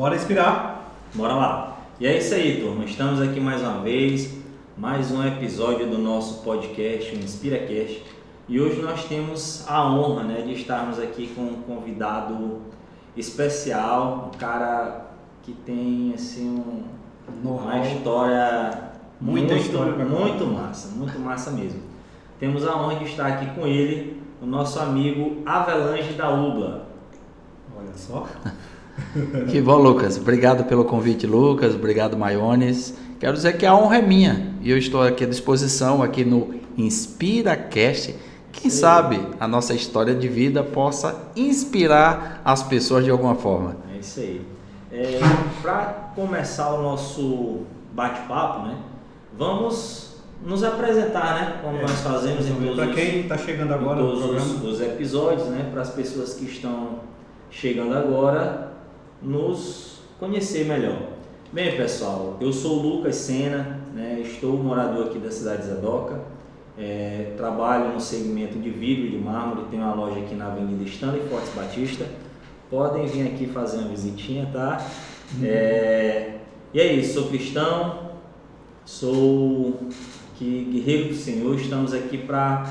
Bora inspirar? Bora lá. E é isso aí, turma. Estamos aqui mais uma vez, mais um episódio do nosso podcast, o InspiraCast. E hoje nós temos a honra, de estarmos aqui com um convidado especial, um cara que tem assim uma história muito massa mesmo. Temos a honra de estar aqui com ele, o nosso amigo Avelange da UBLA. Olha só. Que bom, Lucas. Obrigado pelo convite, Lucas. Obrigado, Maiones. Quero dizer que a honra é minha e eu estou aqui à disposição aqui no InspiraCast. Quem sabe a nossa história de vida possa inspirar as pessoas de alguma forma. É isso aí. Para começar o nosso bate-papo, vamos nos apresentar, como nós fazemos em todos, para quem está chegando agora em todos os episódios, para as pessoas que estão chegando agora nos conhecer melhor. Bem, pessoal, eu sou o Lucas Sena, estou morador aqui da cidade de Zedoca, trabalho no segmento de vidro e de mármore, tenho uma loja aqui na Avenida Stanley Fortes Batista. Podem vir aqui fazer uma visitinha, tá? E é isso, sou cristão, sou guerreiro do Senhor, estamos aqui para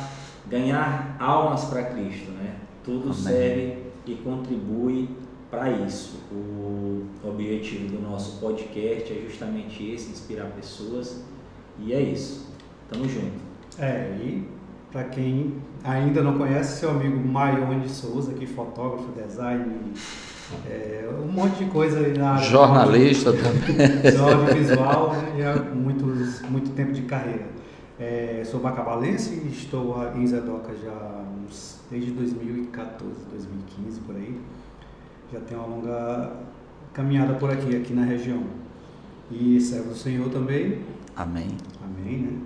ganhar almas para Cristo, Tudo Amém. serve e contribui para isso. O objetivo do nosso podcast é justamente esse, inspirar pessoas, e é isso. Tamo junto. E para quem ainda não conhece, seu amigo Maiones Souza, aqui fotógrafo, design, um monte de coisa aí na área. Jornalista também. Do audiovisual, já há muito tempo de carreira. Sou bacabalense e estou em Zedoca já desde 2014, 2015, por aí. Já tenho uma longa caminhada por aqui na região. E servo do Senhor também. Amém. Amém,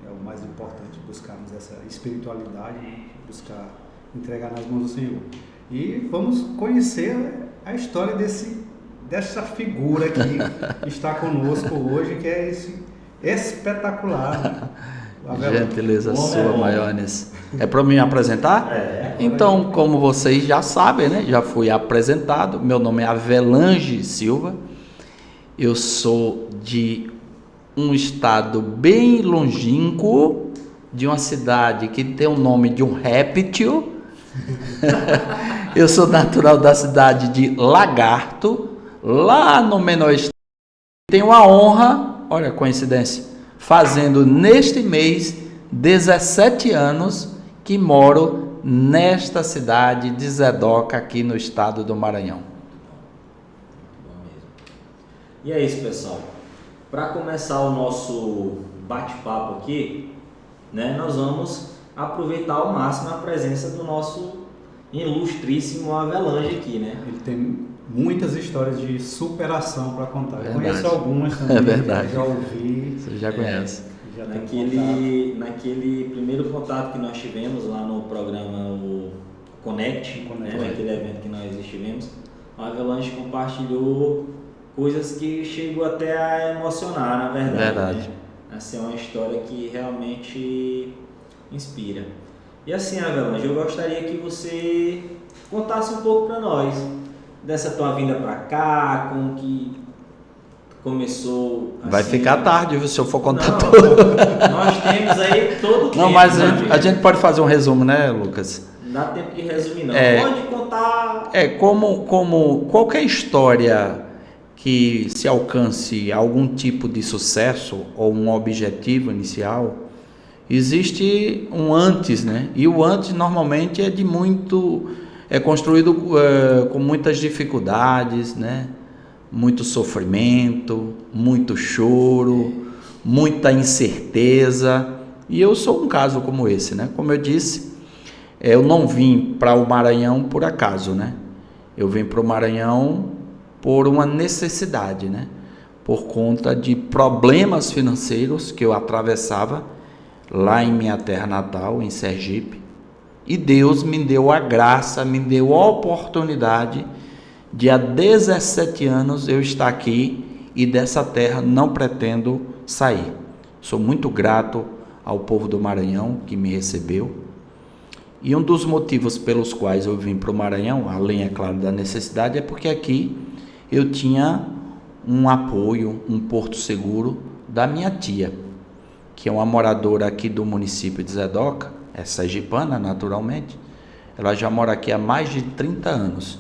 É o mais importante, buscarmos essa espiritualidade, buscar entregar nas mãos do Senhor. E vamos conhecer a história dessa figura que está conosco hoje, que é esse espetacular. Gentileza sua, Maiones. É para me apresentar? Então, como vocês já sabem, já fui apresentado. Meu nome é Avelange Silva. Eu sou de um estado bem longínquo, de uma cidade que tem o nome de um réptil. Eu sou natural da cidade de Lagarto, lá no menor estado. Tenho a honra, olha a coincidência, fazendo neste mês 17 anos que moro nesta cidade de Zedoca, aqui no estado do Maranhão. E é isso, pessoal. Para começar o nosso bate-papo aqui, nós vamos aproveitar ao máximo a presença do nosso ilustríssimo Avelange aqui, Ele tem muitas histórias de superação para contar. Eu Verdade. conheço algumas também. É verdade. Já ouvi. Você já conhece. Já Naquele primeiro contato que nós tivemos lá no programa o Connect, naquele evento que nós estivemos, o Avelange compartilhou coisas que chegou até a emocionar, na verdade. Assim, é uma história que realmente inspira. E assim, Avelange, eu gostaria que você contasse um pouco para nós dessa tua vinda para cá, como que começou. Assim, vai ficar tarde, se eu for contar não, tudo. Nós temos aí todo o tempo. Não, mas a gente pode fazer um resumo, Lucas? Não dá tempo de resumir, não. Pode contar. Como qualquer história que se alcance algum tipo de sucesso ou um objetivo inicial, existe um antes, E o antes normalmente é construído com muitas dificuldades, muito sofrimento, muito choro, muita incerteza. E eu sou um caso como esse, Como eu disse, eu não vim para o Maranhão por acaso, Eu vim para o Maranhão por uma necessidade, Por conta de problemas financeiros que eu atravessava lá em minha terra natal, em Sergipe. E Deus me deu a graça, me deu a oportunidade de há 17 anos eu estar aqui e dessa terra não pretendo sair. Sou muito grato ao povo do Maranhão que me recebeu. E um dos motivos pelos quais eu vim para o Maranhão, além, é claro, da necessidade, é porque aqui eu tinha um apoio, um porto seguro da minha tia, que é uma moradora aqui do município de Zedoca, é sergipana naturalmente. Ela já mora aqui há mais de 30 anos.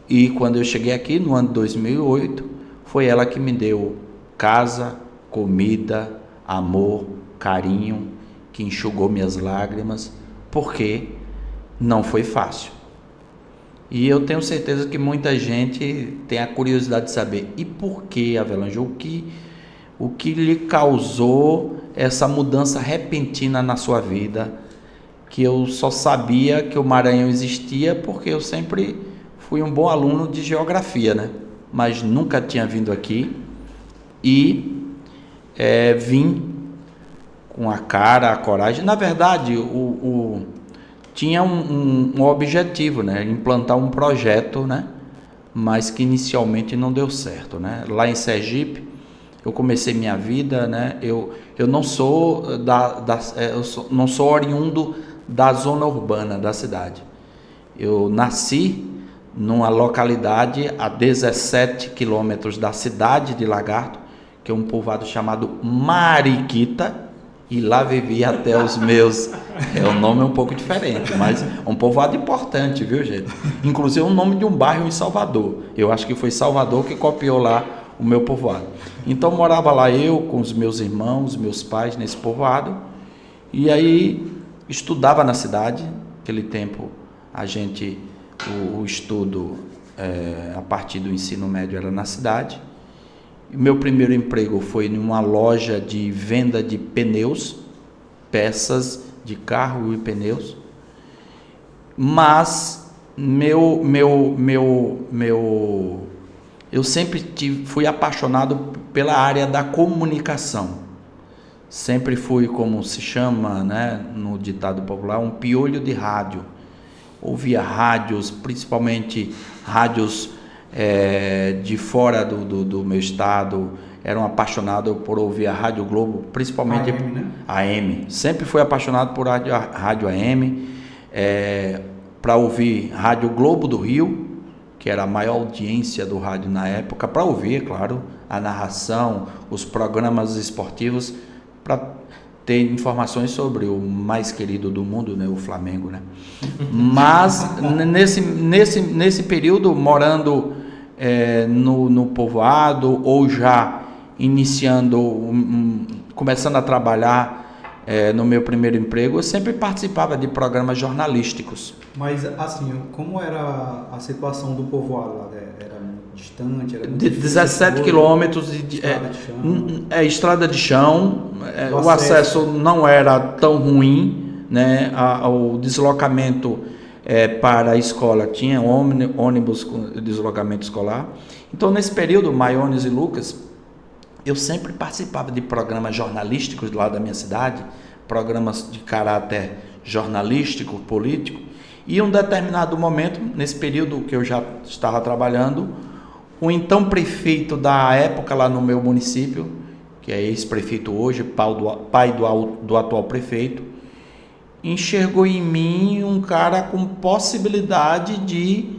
E quando eu cheguei aqui no ano de 2008, foi ela que me deu casa, comida, amor, carinho, que enxugou minhas lágrimas, porque não foi fácil. E eu tenho certeza que muita gente tem a curiosidade de saber, e por que, Avelange? O que lhe causou essa mudança repentina na sua vida? Que eu só sabia que o Maranhão existia porque eu sempre fui um bom aluno de geografia, né? Mas nunca tinha vindo aqui e vim com a cara, a coragem. Na verdade, tinha um objetivo, né? Implantar um projeto, né? Mas que inicialmente não deu certo, né? Lá em Sergipe, eu comecei minha vida, né? Eu não sou não sou oriundo da zona urbana da cidade. Eu nasci numa localidade a 17 quilômetros da cidade de Lagarto, que é um povoado chamado Mariquita, e lá vivi até os meus... o nome é um pouco diferente, mas é um povoado importante, viu, gente? Inclusive o nome de um bairro em Salvador. Eu acho que foi Salvador que copiou lá o meu povoado. Então morava lá eu com os meus irmãos, meus pais nesse povoado, e aí estudava na cidade. Naquele tempo o estudo a partir do ensino médio era na cidade. E meu primeiro emprego foi numa loja de venda de pneus, peças de carro e pneus. Mas eu sempre fui apaixonado pela área da comunicação. Sempre fui, como se chama, né, no ditado popular, um piolho de rádio. Ouvia rádios, principalmente rádios de fora do meu estado. Era um apaixonado por ouvir a Rádio Globo, principalmente AM, né? AM. Sempre fui apaixonado por rádio AM, para ouvir Rádio Globo do Rio, que era a maior audiência do rádio na época, para ouvir, claro, a narração, os programas esportivos, para ter informações sobre o mais querido do mundo, né, o Flamengo, né? Mas nesse período, morando no povoado, ou já iniciando, começando a trabalhar no meu primeiro emprego, eu sempre participava de programas jornalísticos. Mas, assim, como era a situação do povoado lá? Era muito distante? Era muito De difícil, 17 quilômetros de estrada de chão? estrada de chão. O O acesso não era tão ruim, né? O deslocamento para a escola tinha ônibus com deslocamento escolar. Então, nesse período, Maiones e Lucas, eu sempre participava de programas jornalísticos lá da minha cidade, programas de caráter jornalístico, político. E em um determinado momento, nesse período que eu já estava trabalhando, o então prefeito da época lá no meu município, que é ex-prefeito hoje, pai do atual prefeito, enxergou em mim um cara com possibilidade de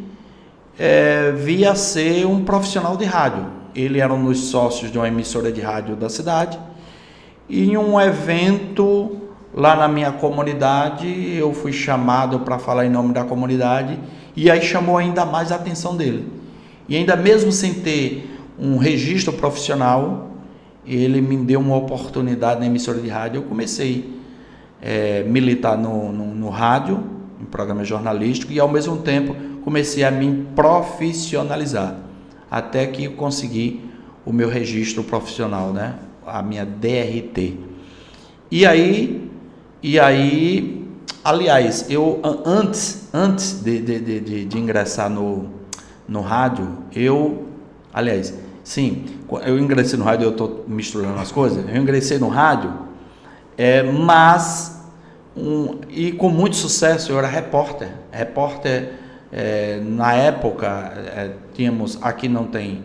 vir a ser um profissional de rádio. Ele era um dos sócios de uma emissora de rádio da cidade, e em um evento lá na minha comunidade, eu fui chamado para falar em nome da comunidade, e aí chamou ainda mais a atenção dele. E ainda mesmo sem ter um registro profissional, ele me deu uma oportunidade na emissora de rádio. Eu comecei a militar no rádio, em programa jornalístico, e ao mesmo tempo comecei a me profissionalizar, até que eu consegui o meu registro profissional, né? A minha DRT. E aí, aliás, eu antes de ingressar no rádio, eu ingressei no rádio, eu estou misturando as coisas, eu ingressei no rádio, e com muito sucesso. Eu era repórter, na época, tínhamos, aqui não tem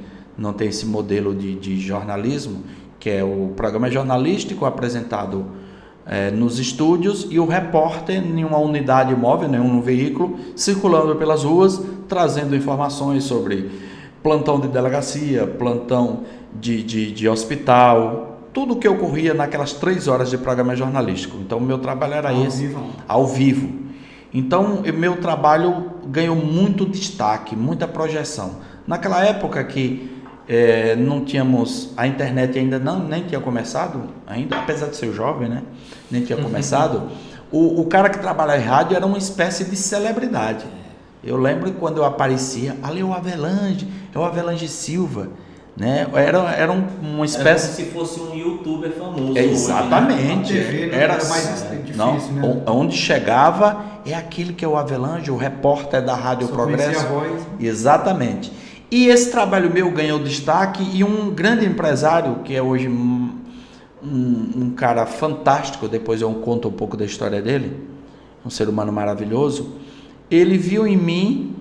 esse modelo de jornalismo, que é o programa jornalístico apresentado nos estúdios, e o repórter em uma unidade móvel, em um veículo, circulando pelas ruas, trazendo informações sobre plantão de delegacia, plantão de hospital, tudo que ocorria naquelas 3 horas de programa jornalístico. Então, o meu trabalho era ao vivo. Então, o meu trabalho ganhou muito destaque, muita projeção. Naquela época que não tínhamos, a internet ainda nem tinha começado, ainda, apesar de ser jovem, né? Nem tinha começado. O cara que trabalha em rádio era uma espécie de celebridade. Eu lembro quando eu aparecia, ali é o Avelange Silva, né? Era uma espécie... Era como se fosse um youtuber famoso. Exatamente. Hoje, né? Era mais difícil, não, né? onde chegava é aquele que é o Avelange, o repórter da Rádio Só Progresso. conhecia a voz. Exatamente. E esse trabalho meu ganhou destaque e um grande empresário, que é hoje um cara fantástico, depois eu conto um pouco da história dele, um ser humano maravilhoso, ele viu em mim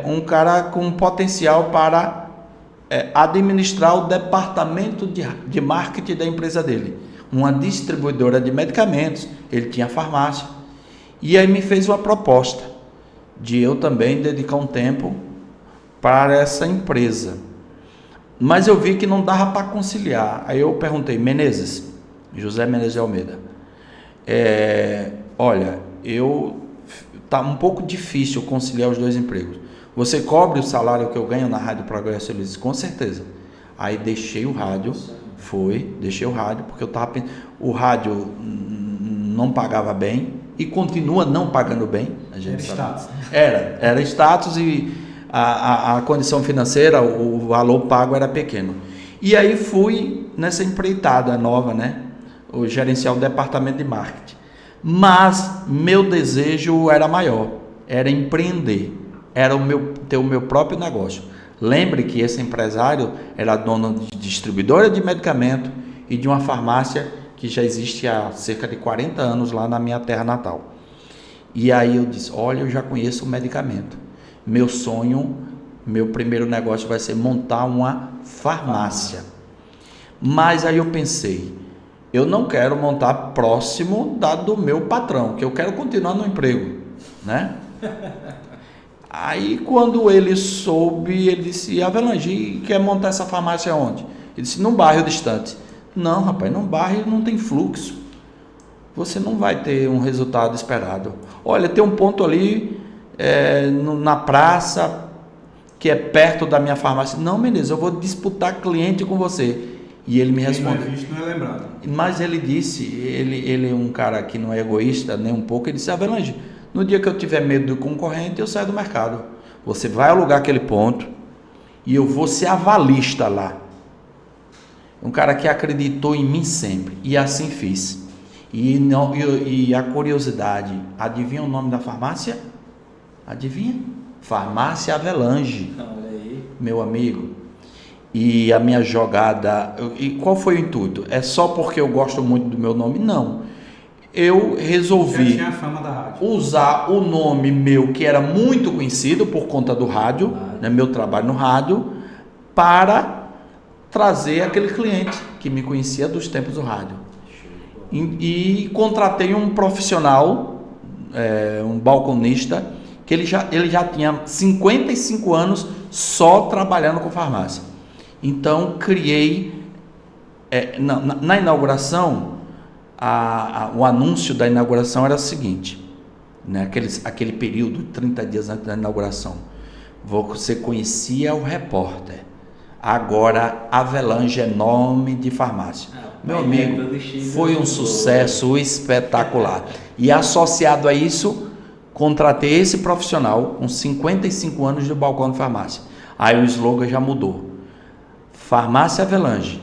um cara com potencial para administrar o departamento de marketing da empresa dele, uma distribuidora de medicamentos, ele tinha farmácia, e aí me fez uma proposta de eu também dedicar um tempo para essa empresa, mas eu vi que não dava para conciliar. Aí eu perguntei, José Menezes de Almeida, olha, tá um pouco difícil conciliar os 2 empregos. Você cobre o salário que eu ganho na Rádio Progresso? Ele disse, com certeza. Aí deixei o rádio, porque eu estava pensando, o rádio não pagava bem e continua não pagando bem. A gente sabe. Era status e a condição financeira, o valor pago era pequeno. E aí fui nessa empreitada nova, né? O gerenciar o departamento de marketing. Mas meu desejo era maior, era empreender, era ter o meu próprio negócio. Lembre que esse empresário era dono de distribuidora de medicamento e de uma farmácia que já existe há cerca de 40 anos lá na minha terra natal. E aí eu disse, olha, eu já conheço o medicamento. Meu sonho, meu primeiro negócio vai ser montar uma farmácia. Mas aí eu pensei, eu não quero montar próximo do meu patrão, que eu quero continuar no emprego, né? Aí quando ele soube, ele disse, Avelange, quer montar essa farmácia onde? Ele disse, num bairro distante. Não, rapaz, num bairro não tem fluxo. Você não vai ter um resultado esperado. Olha, tem um ponto ali na praça, que é perto da minha farmácia. Não, Menezes, eu vou disputar cliente com você. E ele me respondeu. Não é visto, não é lembrado. Mas ele disse, ele é um cara que não é egoísta nem um pouco, ele disse, Avelange, no dia que eu tiver medo do concorrente, eu saio do mercado. Você vai alugar aquele ponto e eu vou ser avalista lá. Um cara que acreditou em mim sempre. E assim fiz. E a curiosidade, adivinha o nome da farmácia? Adivinha? Farmácia Avelange. Olha aí. Meu amigo. E a minha jogada, e qual foi o intuito? É só porque eu gosto muito do meu nome? Não. Eu resolvi tinha a fama da rádio. usar o nome meu, que era muito conhecido por conta do rádio, né, meu trabalho no rádio, para trazer aquele cliente que me conhecia dos tempos do rádio. E contratei um profissional, um balconista, que ele já tinha 55 anos só trabalhando com farmácia. Então, criei, na inauguração, o anúncio da inauguração era o seguinte, né, aquele período, 30 dias antes da inauguração, você conhecia o repórter, agora Avelange é nome de farmácia. Meu amigo, foi um sucesso espetacular. E associado a isso, contratei esse profissional com 55 anos de balcão de farmácia. Aí o slogan já mudou. Farmácia Avelange,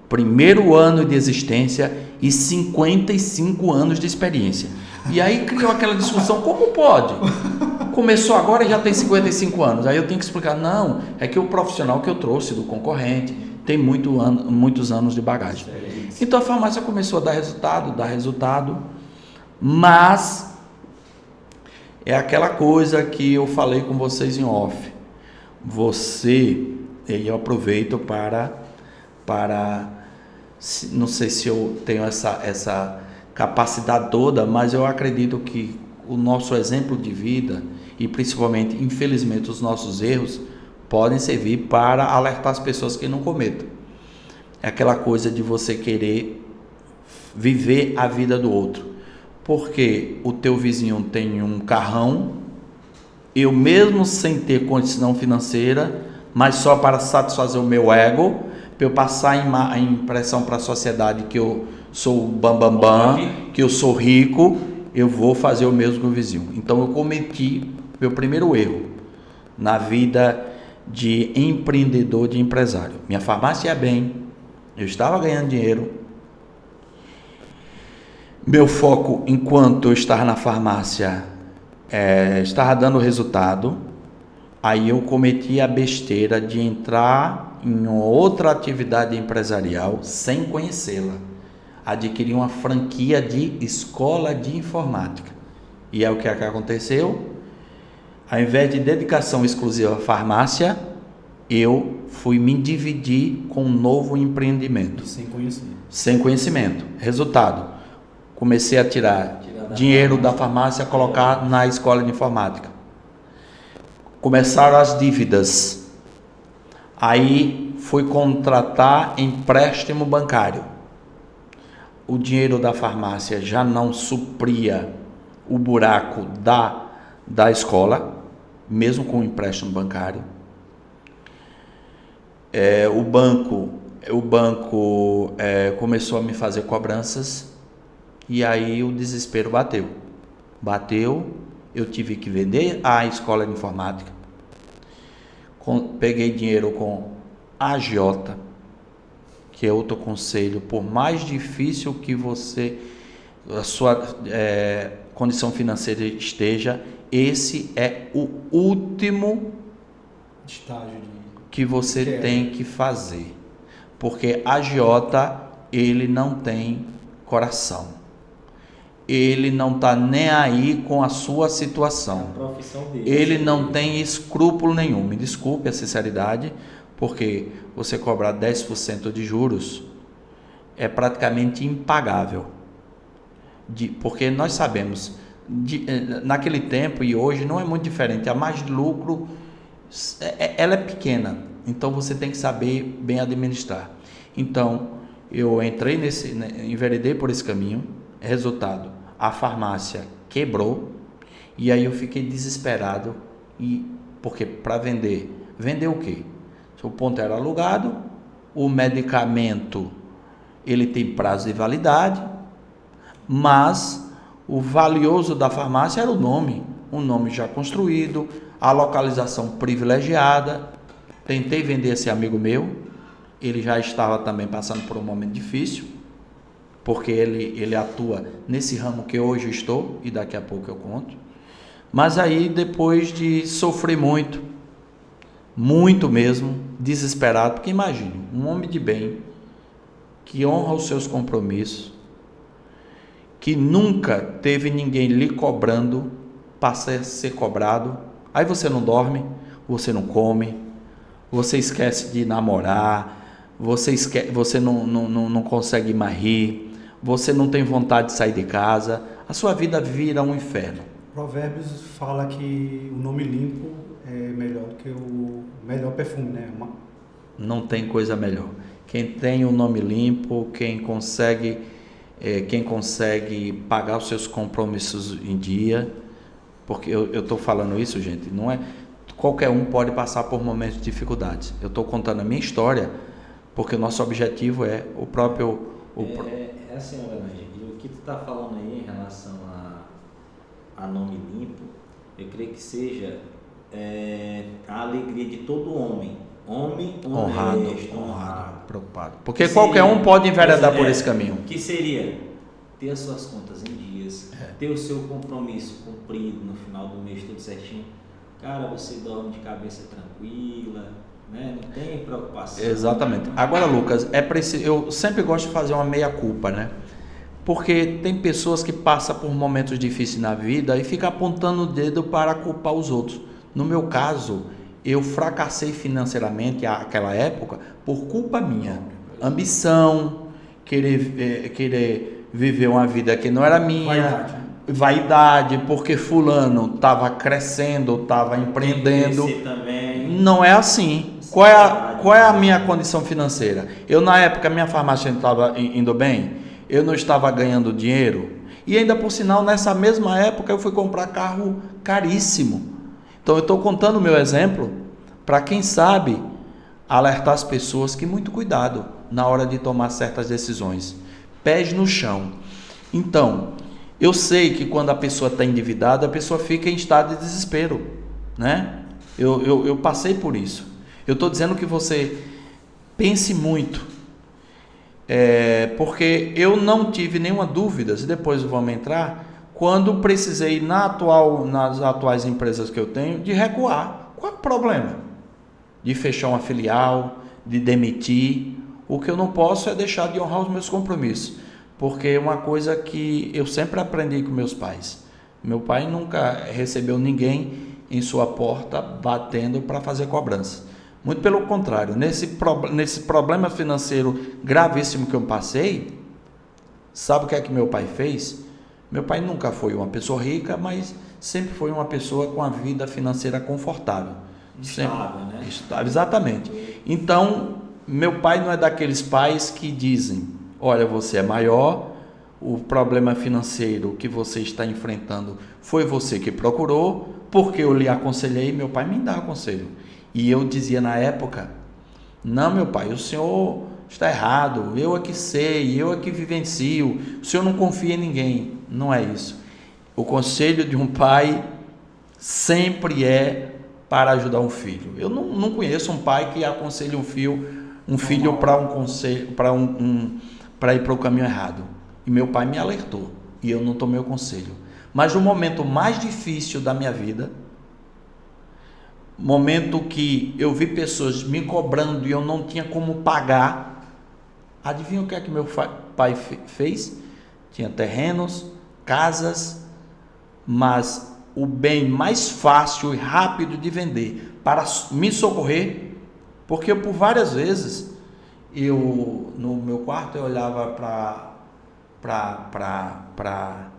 primeiro ano de existência e 55 anos de experiência. E aí criou aquela discussão, como pode? Começou agora e já tem 55 anos. Aí eu tenho que explicar, não, é que o profissional que eu trouxe do concorrente tem muitos anos de bagagem. Então a farmácia começou a dar resultado, mas é aquela coisa que eu falei com vocês em off. E eu aproveito para não sei se eu tenho essa capacidade toda, mas eu acredito que o nosso exemplo de vida e principalmente, infelizmente, os nossos erros podem servir para alertar as pessoas que não cometam. É aquela coisa de você querer viver a vida do outro. Porque o teu vizinho tem um carrão, eu mesmo sem ter condição financeira, mas só para satisfazer o meu ego, para eu passar a impressão para a sociedade que eu sou o bambambam, que eu sou rico, eu vou fazer o mesmo que o vizinho. Então eu cometi meu primeiro erro na vida de empreendedor, de empresário. Minha farmácia ia bem, eu estava ganhando dinheiro. Meu foco, enquanto eu estava na farmácia, estava dando resultado. Aí eu cometi a besteira de entrar em outra atividade empresarial sem conhecê-la. Adquiri uma franquia de escola de informática. E é o que aconteceu. Ao invés de dedicação exclusiva à farmácia, eu fui me dividir com um novo empreendimento. Sem conhecer. Sem conhecimento. Resultado, comecei a tirar dinheiro da farmácia e colocar na escola de informática. Começaram as dívidas. Aí fui contratar empréstimo bancário. O dinheiro da farmácia já não supria o buraco da escola, mesmo com o empréstimo bancário. O banco começou a me fazer cobranças e aí o desespero bateu, eu tive que vender a escola de informática, peguei dinheiro com a agiota, que é outro conselho, por mais difícil que a sua condição financeira esteja, esse é o último estágio que você tem que fazer, porque agiota, ele não tem coração, ele não está nem aí com a sua situação, a profissão dele, ele não tem escrúpulo nenhum, me desculpe a sinceridade, porque você cobrar 10% de juros é praticamente impagável, porque nós sabemos, naquele tempo e hoje não é muito diferente, a margem de lucro ela é pequena, então você tem que saber bem administrar. Então eu entrei enveredei por esse caminho, resultado, a farmácia quebrou e aí eu fiquei desesperado, porque para vender o quê? O ponto era alugado, o medicamento ele tem prazo de validade, mas o valioso da farmácia era o nome já construído, a localização privilegiada. Tentei vender esse amigo meu, ele já estava também passando por um momento difícil, porque ele atua nesse ramo que hoje eu estou, e daqui a pouco eu conto. Mas aí, depois de sofrer muito mesmo, desesperado, porque imagine, um homem de bem, que honra os seus compromissos, que nunca teve ninguém lhe cobrando, passa a ser cobrado, aí você não dorme, você não come, você esquece de namorar, você não consegue mais rir, você não tem vontade de sair de casa, a sua vida vira um inferno. Provérbios fala que o nome limpo é melhor do que o melhor perfume, né? Não tem coisa melhor. Quem tem o nome limpo, quem consegue pagar os seus compromissos em dia, porque eu estou falando isso, gente, não é qualquer um pode passar por momentos de dificuldades. Eu estou contando a minha história, porque o nosso objetivo é o próprio... É assim, Leonardo, o que tu está falando aí em relação a nome limpo, eu creio que seja a alegria de todo homem honrado, preocupado. Porque que qualquer seria, um pode enveredar por esse caminho. Que seria ter as suas contas em dias, ter o seu compromisso cumprido no final do mês, tudo certinho. Cara, você dorme de cabeça tranquila, né? Não tem preocupação. Exatamente. Agora, Lucas, eu sempre gosto de fazer uma meia-culpa, né? Porque tem pessoas que passam por momentos difíceis na vida e ficam apontando o dedo para culpar os outros. No meu caso, eu fracassei financeiramente naquela época por culpa minha. Ambição, querer viver uma vida que não era minha. Vaidade, porque fulano estava crescendo, estava empreendendo. Também. Não é assim. Qual é a minha condição financeira? Eu, na época, minha farmácia estava indo bem, eu não estava ganhando dinheiro, e ainda por sinal, nessa mesma época, eu fui comprar carro caríssimo. Então, eu estou contando o meu exemplo para, quem sabe, alertar as pessoas que muito cuidado na hora de tomar certas decisões. Pés no chão. Então, eu sei que quando a pessoa está endividada, a pessoa fica em estado de desespero, né? Eu passei por isso. Eu estou dizendo que você pense muito, porque eu não tive nenhuma dúvida, e depois vamos entrar, quando precisei nas atuais empresas que eu tenho, de recuar. Qual é o problema? De fechar uma filial, de demitir. O que eu não posso é deixar de honrar os meus compromissos, porque é uma coisa que eu sempre aprendi com meus pais. Meu pai nunca recebeu ninguém em sua porta batendo para fazer cobrança. Muito pelo contrário, nesse problema financeiro gravíssimo que eu passei, sabe o que é que meu pai fez? Meu pai nunca foi uma pessoa rica, mas sempre foi uma pessoa com a vida financeira confortável. Estável, né? Estável, exatamente. Então, meu pai não é daqueles pais que dizem, olha, você é maior, o problema financeiro que você está enfrentando foi você que procurou, porque eu lhe aconselhei, meu pai me dá conselho. E eu dizia na época, não, meu pai, o senhor está errado, eu é que sei, eu é que vivencio, o senhor não confia em ninguém. Não é isso. O conselho de um pai sempre é para ajudar um filho. Eu não conheço um pai que aconselhe um filho para um conselho, para ir para o caminho errado. E meu pai me alertou e eu não tomei o conselho. Mas no momento mais difícil da minha vida, momento que eu vi pessoas me cobrando e eu não tinha como pagar, adivinha o que é que meu pai fez? Tinha terrenos, casas, mas o bem mais fácil e rápido de vender para me socorrer, porque eu, por várias vezes, no meu quarto eu olhava para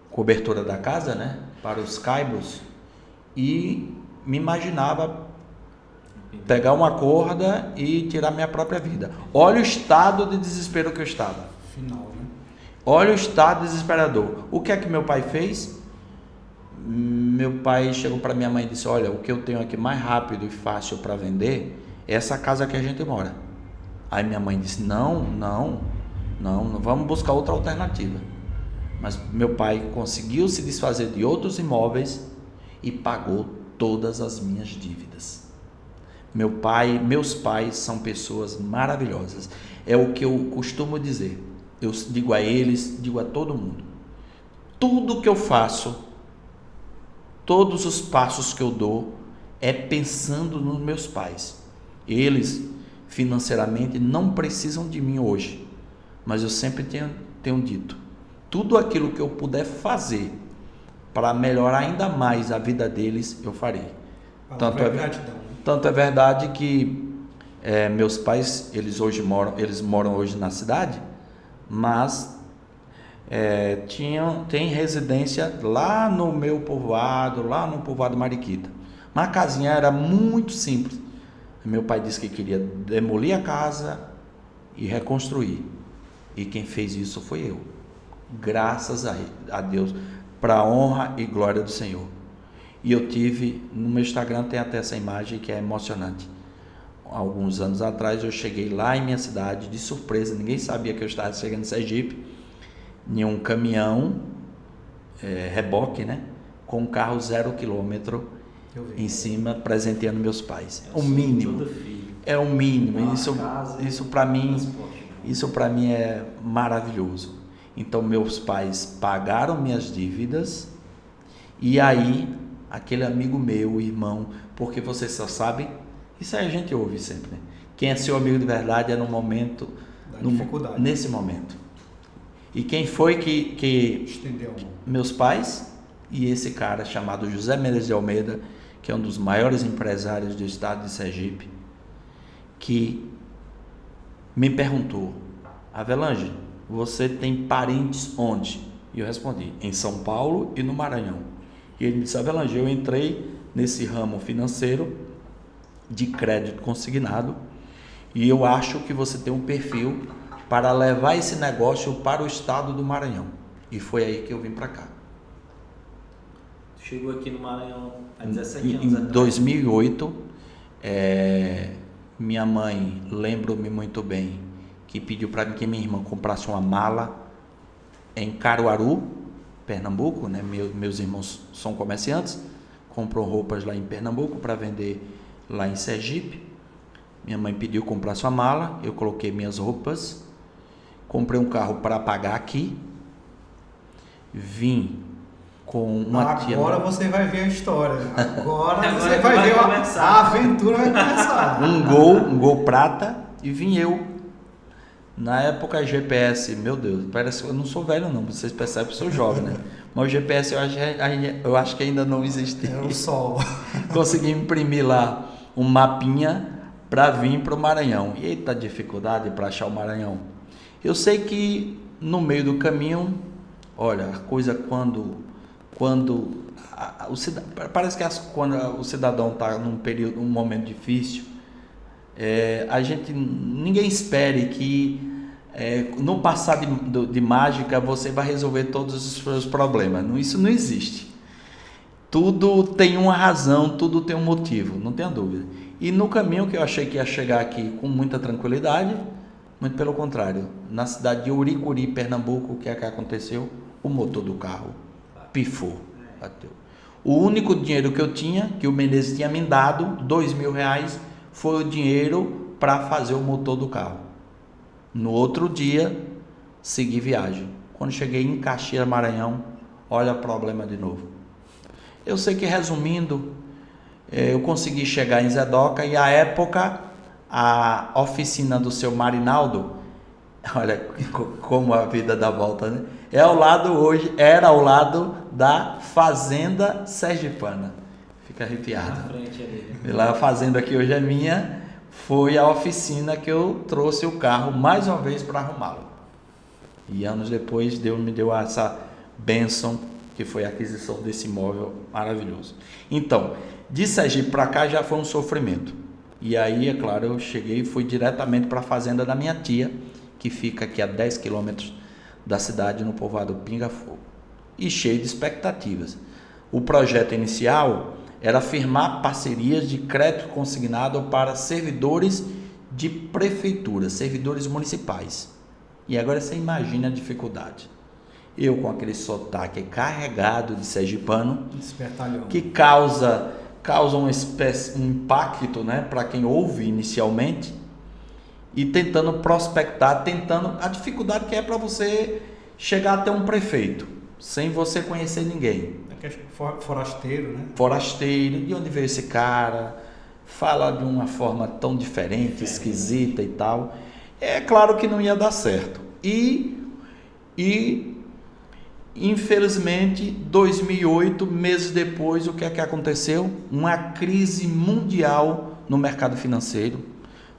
cobertura da casa, né, para os caibros, e me imaginava pegar uma corda e tirar minha própria vida. Olha o estado de desespero que eu estava. Final, né? Olha o estado desesperador. O que é que meu pai fez? Meu pai chegou para minha mãe e disse, olha, o que eu tenho aqui mais rápido e fácil para vender é essa casa que a gente mora. Aí minha mãe disse, não, vamos buscar outra alternativa. Mas meu pai conseguiu se desfazer de outros imóveis e pagou todas as minhas dívidas. Meus pais são pessoas maravilhosas. É o que eu costumo dizer. Eu digo a eles, digo a todo mundo. Tudo que eu faço, todos os passos que eu dou, é pensando nos meus pais. Eles, financeiramente, não precisam de mim hoje. Mas eu sempre tenho dito, tudo aquilo que eu puder fazer para melhorar ainda mais a vida deles, eu farei. Tanto é verdade que meus pais, eles moram hoje na cidade, mas tem residência lá no meu povoado, lá no povoado Mariquita. Mas a casinha era muito simples. Meu pai disse que queria demolir a casa e reconstruir. E quem fez isso foi eu. Graças a Deus, para a honra e glória do Senhor. E eu tive, no meu Instagram tem até essa imagem que é emocionante. Alguns anos atrás eu cheguei lá em minha cidade de surpresa, ninguém sabia que eu estava chegando em Sergipe, em um caminhão, reboque, né? Com um carro 0 km em cima, presenteando meus pais. O mínimo. É o mínimo. Isso para mim é maravilhoso. Então meus pais pagaram minhas dívidas e aí aquele amigo meu, irmão, porque você só sabe, isso aí a gente ouve sempre, né? Quem é seu amigo de verdade é no momento, nesse momento. E quem foi que estendeu? Meus pais e esse cara chamado José Mendes de Almeida, que é um dos maiores empresários do estado de Sergipe, que me perguntou, Avelange, você tem parentes onde? E eu respondi, em São Paulo e no Maranhão. E ele me disse, Avelange, eu entrei nesse ramo financeiro de crédito consignado, e eu acho que você tem um perfil para levar esse negócio para o estado do Maranhão. E foi aí que eu vim para cá. Chegou aqui no Maranhão há 17 anos Em atrás. 2008, minha mãe, lembro-me muito bem, que pediu para que minha irmã comprasse uma mala em Caruaru, Pernambuco, né? Meus irmãos são comerciantes, comprou roupas lá em Pernambuco para vender lá em Sergipe. Minha mãe pediu que comprasse uma mala, eu coloquei minhas roupas, comprei um carro para pagar aqui, vim com uma tia. Agora você vai ver a história. Agora Agora você que vai vai ver começar. a aventura vai começar. Um gol prata, e vim eu. Na época GPS, meu Deus, parece que eu não sou velho não, vocês percebem que eu sou jovem, né? Mas o GPS eu acho que ainda não existia. É o sol. Consegui imprimir lá um mapinha para vir para o Maranhão. E eita dificuldade para achar o Maranhão. Eu sei que no meio do caminho, olha, a coisa quando parece que quando o cidadão está num período, um momento difícil, ninguém espere que no passar de mágica você vai resolver todos os seus problemas. Isso não existe. Tudo tem uma razão, tudo tem um motivo, não tenha dúvida. E no caminho que eu achei que ia chegar aqui com muita tranquilidade, muito pelo contrário, na cidade de Uricuri, Pernambuco, o que é que aconteceu? O motor do carro pifou, bateu. O único dinheiro que eu tinha, que o Menezes tinha me dado, R$2.000, foi o dinheiro para fazer o motor do carro. No outro dia, segui viagem. Quando cheguei em Caxias, Maranhão, olha o problema de novo. Eu sei que, resumindo, eu consegui chegar em Zedoca e, à época, a oficina do seu Marinaldo, olha como a vida dá volta, né? Era ao lado da Fazenda Sergipana. Fica arrepiado. Na frente ali. Lá a fazenda que hoje é minha, foi a oficina que eu trouxe o carro mais uma vez para arrumá-lo. E anos depois me deu essa bênção, que foi a aquisição desse imóvel maravilhoso. Então, de Sergipe para cá já foi um sofrimento. E aí, é claro, eu cheguei e fui diretamente para a fazenda da minha tia, que fica aqui a 10 quilômetros da cidade, no povoado Pinga Fogo. E cheio de expectativas. O projeto inicial era firmar parcerias de crédito consignado para servidores de prefeitura, servidores municipais. E agora você imagina a dificuldade. Eu com aquele sotaque carregado de sergipano, que causa um impacto, né, para quem ouve inicialmente, e tentando prospectar, a dificuldade que é para você chegar até um prefeito, sem você conhecer ninguém. Forasteiro, né? Forasteiro, de onde veio esse cara? Fala de uma forma tão diferente, esquisita e tal. É claro que não ia dar certo. E infelizmente, 2008, meses depois, o que é que aconteceu? Uma crise mundial no mercado financeiro.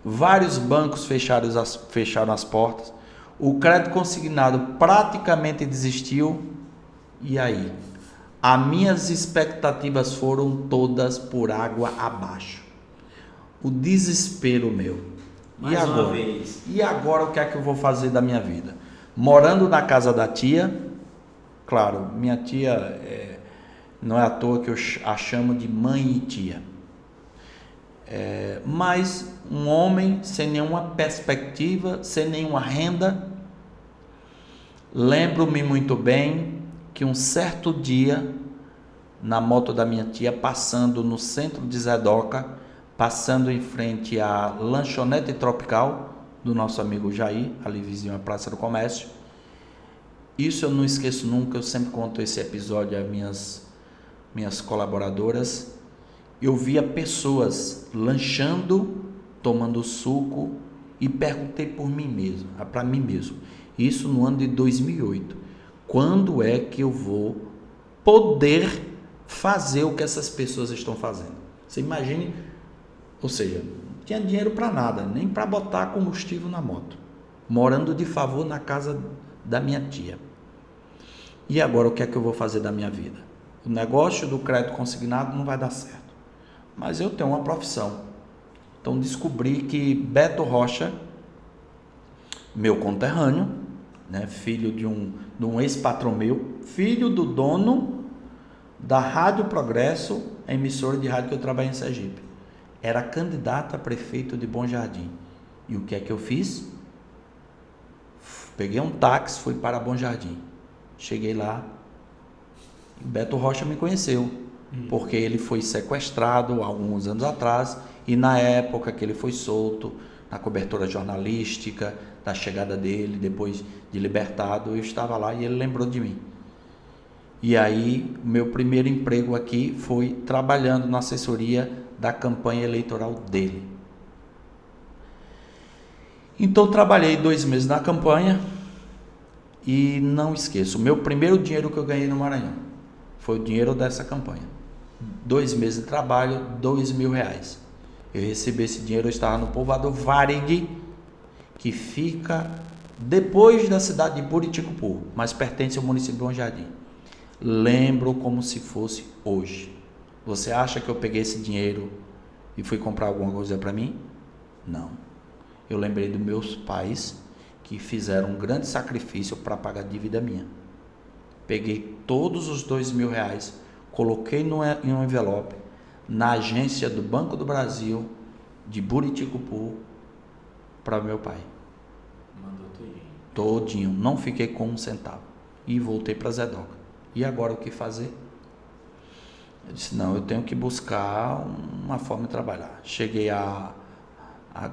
Vários bancos fecharam as portas. O crédito consignado praticamente desistiu. E aí? As minhas expectativas foram todas por água abaixo. O desespero meu. Mais uma vez. E agora o que é que eu vou fazer da minha vida? Morando na casa da tia, claro, minha tia não é à toa que eu a chamo de mãe e tia. Mas um homem sem nenhuma perspectiva, sem nenhuma renda. Lembro-me muito bem que um certo dia, na moto da minha tia, passando no centro de Zedoca, passando em frente à lanchonete tropical do nosso amigo Jair, ali vizinho à Praça do Comércio. Isso eu não esqueço nunca, eu sempre conto esse episódio às minhas colaboradoras. Eu via pessoas lanchando, tomando suco, e perguntei para mim mesmo, isso no ano de 2008, quando é que eu vou poder fazer o que essas pessoas estão fazendo? Você imagine, ou seja, não tinha dinheiro para nada, nem para botar combustível na moto, morando de favor na casa da minha tia. E agora o que é que eu vou fazer da minha vida? O negócio do crédito consignado não vai dar certo, mas eu tenho uma profissão, Então descobri que Beto Rocha, meu conterrâneo, né, filho de um ex-patrão meu, filho do dono da Rádio Progresso, a emissora de rádio que eu trabalhei em Sergipe, era candidato a prefeito de Bom Jardim. E o que é que eu fiz? Peguei um táxi, fui para Bom Jardim. Cheguei lá, e Beto Rocha me conheceu, porque ele foi sequestrado há alguns anos atrás, e na época que ele foi solto, na cobertura jornalística, da chegada dele, depois de libertado, eu estava lá e ele lembrou de mim. E aí, meu primeiro emprego aqui foi trabalhando na assessoria da campanha eleitoral dele. Então, trabalhei 2 meses na campanha e não esqueço, o meu primeiro dinheiro que eu ganhei no Maranhão foi o dinheiro dessa campanha. 2 meses de trabalho, R$2.000. Eu recebi esse dinheiro, eu estava no povoado Varig, que fica depois da cidade de Buriticupu, mas pertence ao município de Bom Jardim. Lembro como se fosse hoje. Você acha que eu peguei esse dinheiro e fui comprar alguma coisa para mim? Não. Eu lembrei dos meus pais que fizeram um grande sacrifício para pagar a dívida minha. Peguei todos os R$2.000, coloquei em um envelope na agência do Banco do Brasil de Buriticupu para meu pai. Mandou Todinho, não fiquei com um centavo. E voltei para Zedoca. E agora o que fazer? Eu disse, não, eu tenho que buscar uma forma de trabalhar. Cheguei a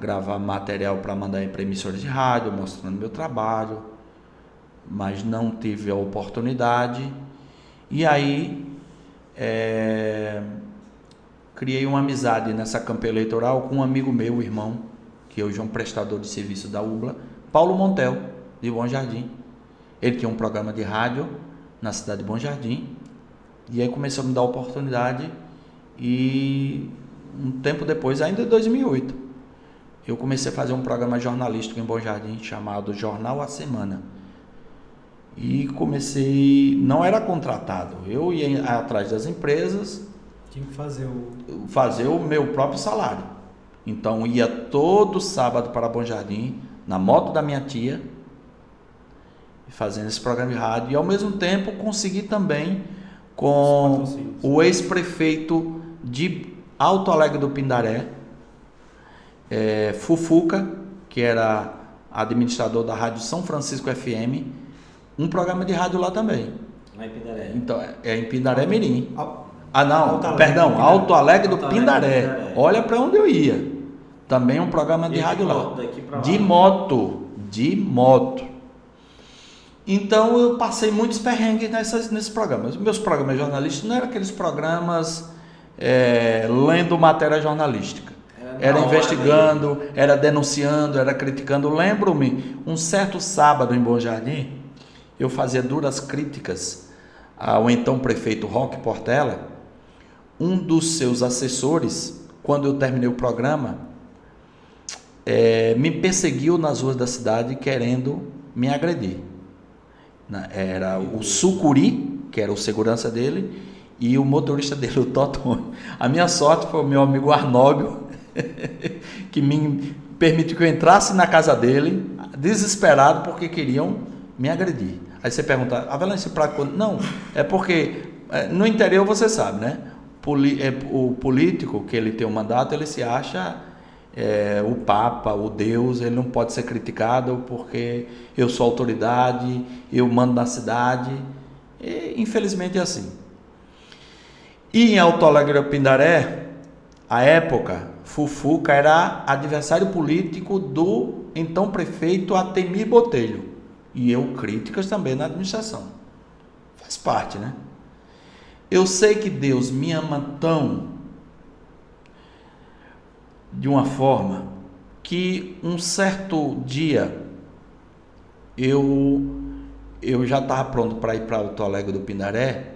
gravar material para mandar para emissoras de rádio, mostrando meu trabalho, mas não tive a oportunidade. E aí, criei uma amizade nessa campanha eleitoral com um amigo meu, irmão, que hoje é um prestador de serviço da UBLA, Paulo Montel, de Bom Jardim. Ele tinha um programa de rádio na cidade de Bom Jardim, e aí começou a me dar a oportunidade, e um tempo depois, ainda em 2008, eu comecei a fazer um programa jornalístico em Bom Jardim, chamado Jornal a Semana, e comecei, não era contratado, eu ia atrás das empresas, Tinha que fazer o meu próprio salário. Então ia todo sábado para Bom Jardim, na moto da minha tia, fazendo esse programa de rádio, e ao mesmo tempo consegui também com o ex-prefeito de Alto Alegre do Pindaré, Fufuca, que era administrador da rádio São Francisco FM, um programa de rádio lá também. Lá em Pindaré. Então, em Pindaré Mirim. Alto Alto Alegre do Alto Alegre do Pindaré. Pindaré. Olha para onde eu ia. Também um programa de rádio lá. De moto. Então eu passei muitos perrengues nesses programas. Meus programas jornalísticos não eram aqueles programas lendo matéria jornalística. Era investigando, era denunciando, era criticando. Lembro-me, um certo sábado em Bom Jardim, eu fazia duras críticas ao então prefeito Roque Portela. Um dos seus assessores, quando eu terminei o programa, me perseguiu nas ruas da cidade querendo me agredir. Era o Sucuri, que era o segurança dele, e o motorista dele, o Totonho. A minha sorte foi o meu amigo Arnóbio, que me permitiu que eu entrasse na casa dele, desesperado, porque queriam me agredir. Aí você pergunta, Avelanche, não, é porque no interior você sabe, né? O político, que ele tem um mandato, ele se acha o Papa, o Deus, ele não pode ser criticado porque eu sou autoridade, eu mando na cidade, e infelizmente é assim. E em Alto Alegre do Pindaré, à época, Fufuca era adversário político do então prefeito Atemir Botelho, e eu críticas também na administração, faz parte, né? Eu sei que Deus me ama tão, de uma forma, que um certo dia eu já estava pronto para ir para Alto Alegre do Pindaré,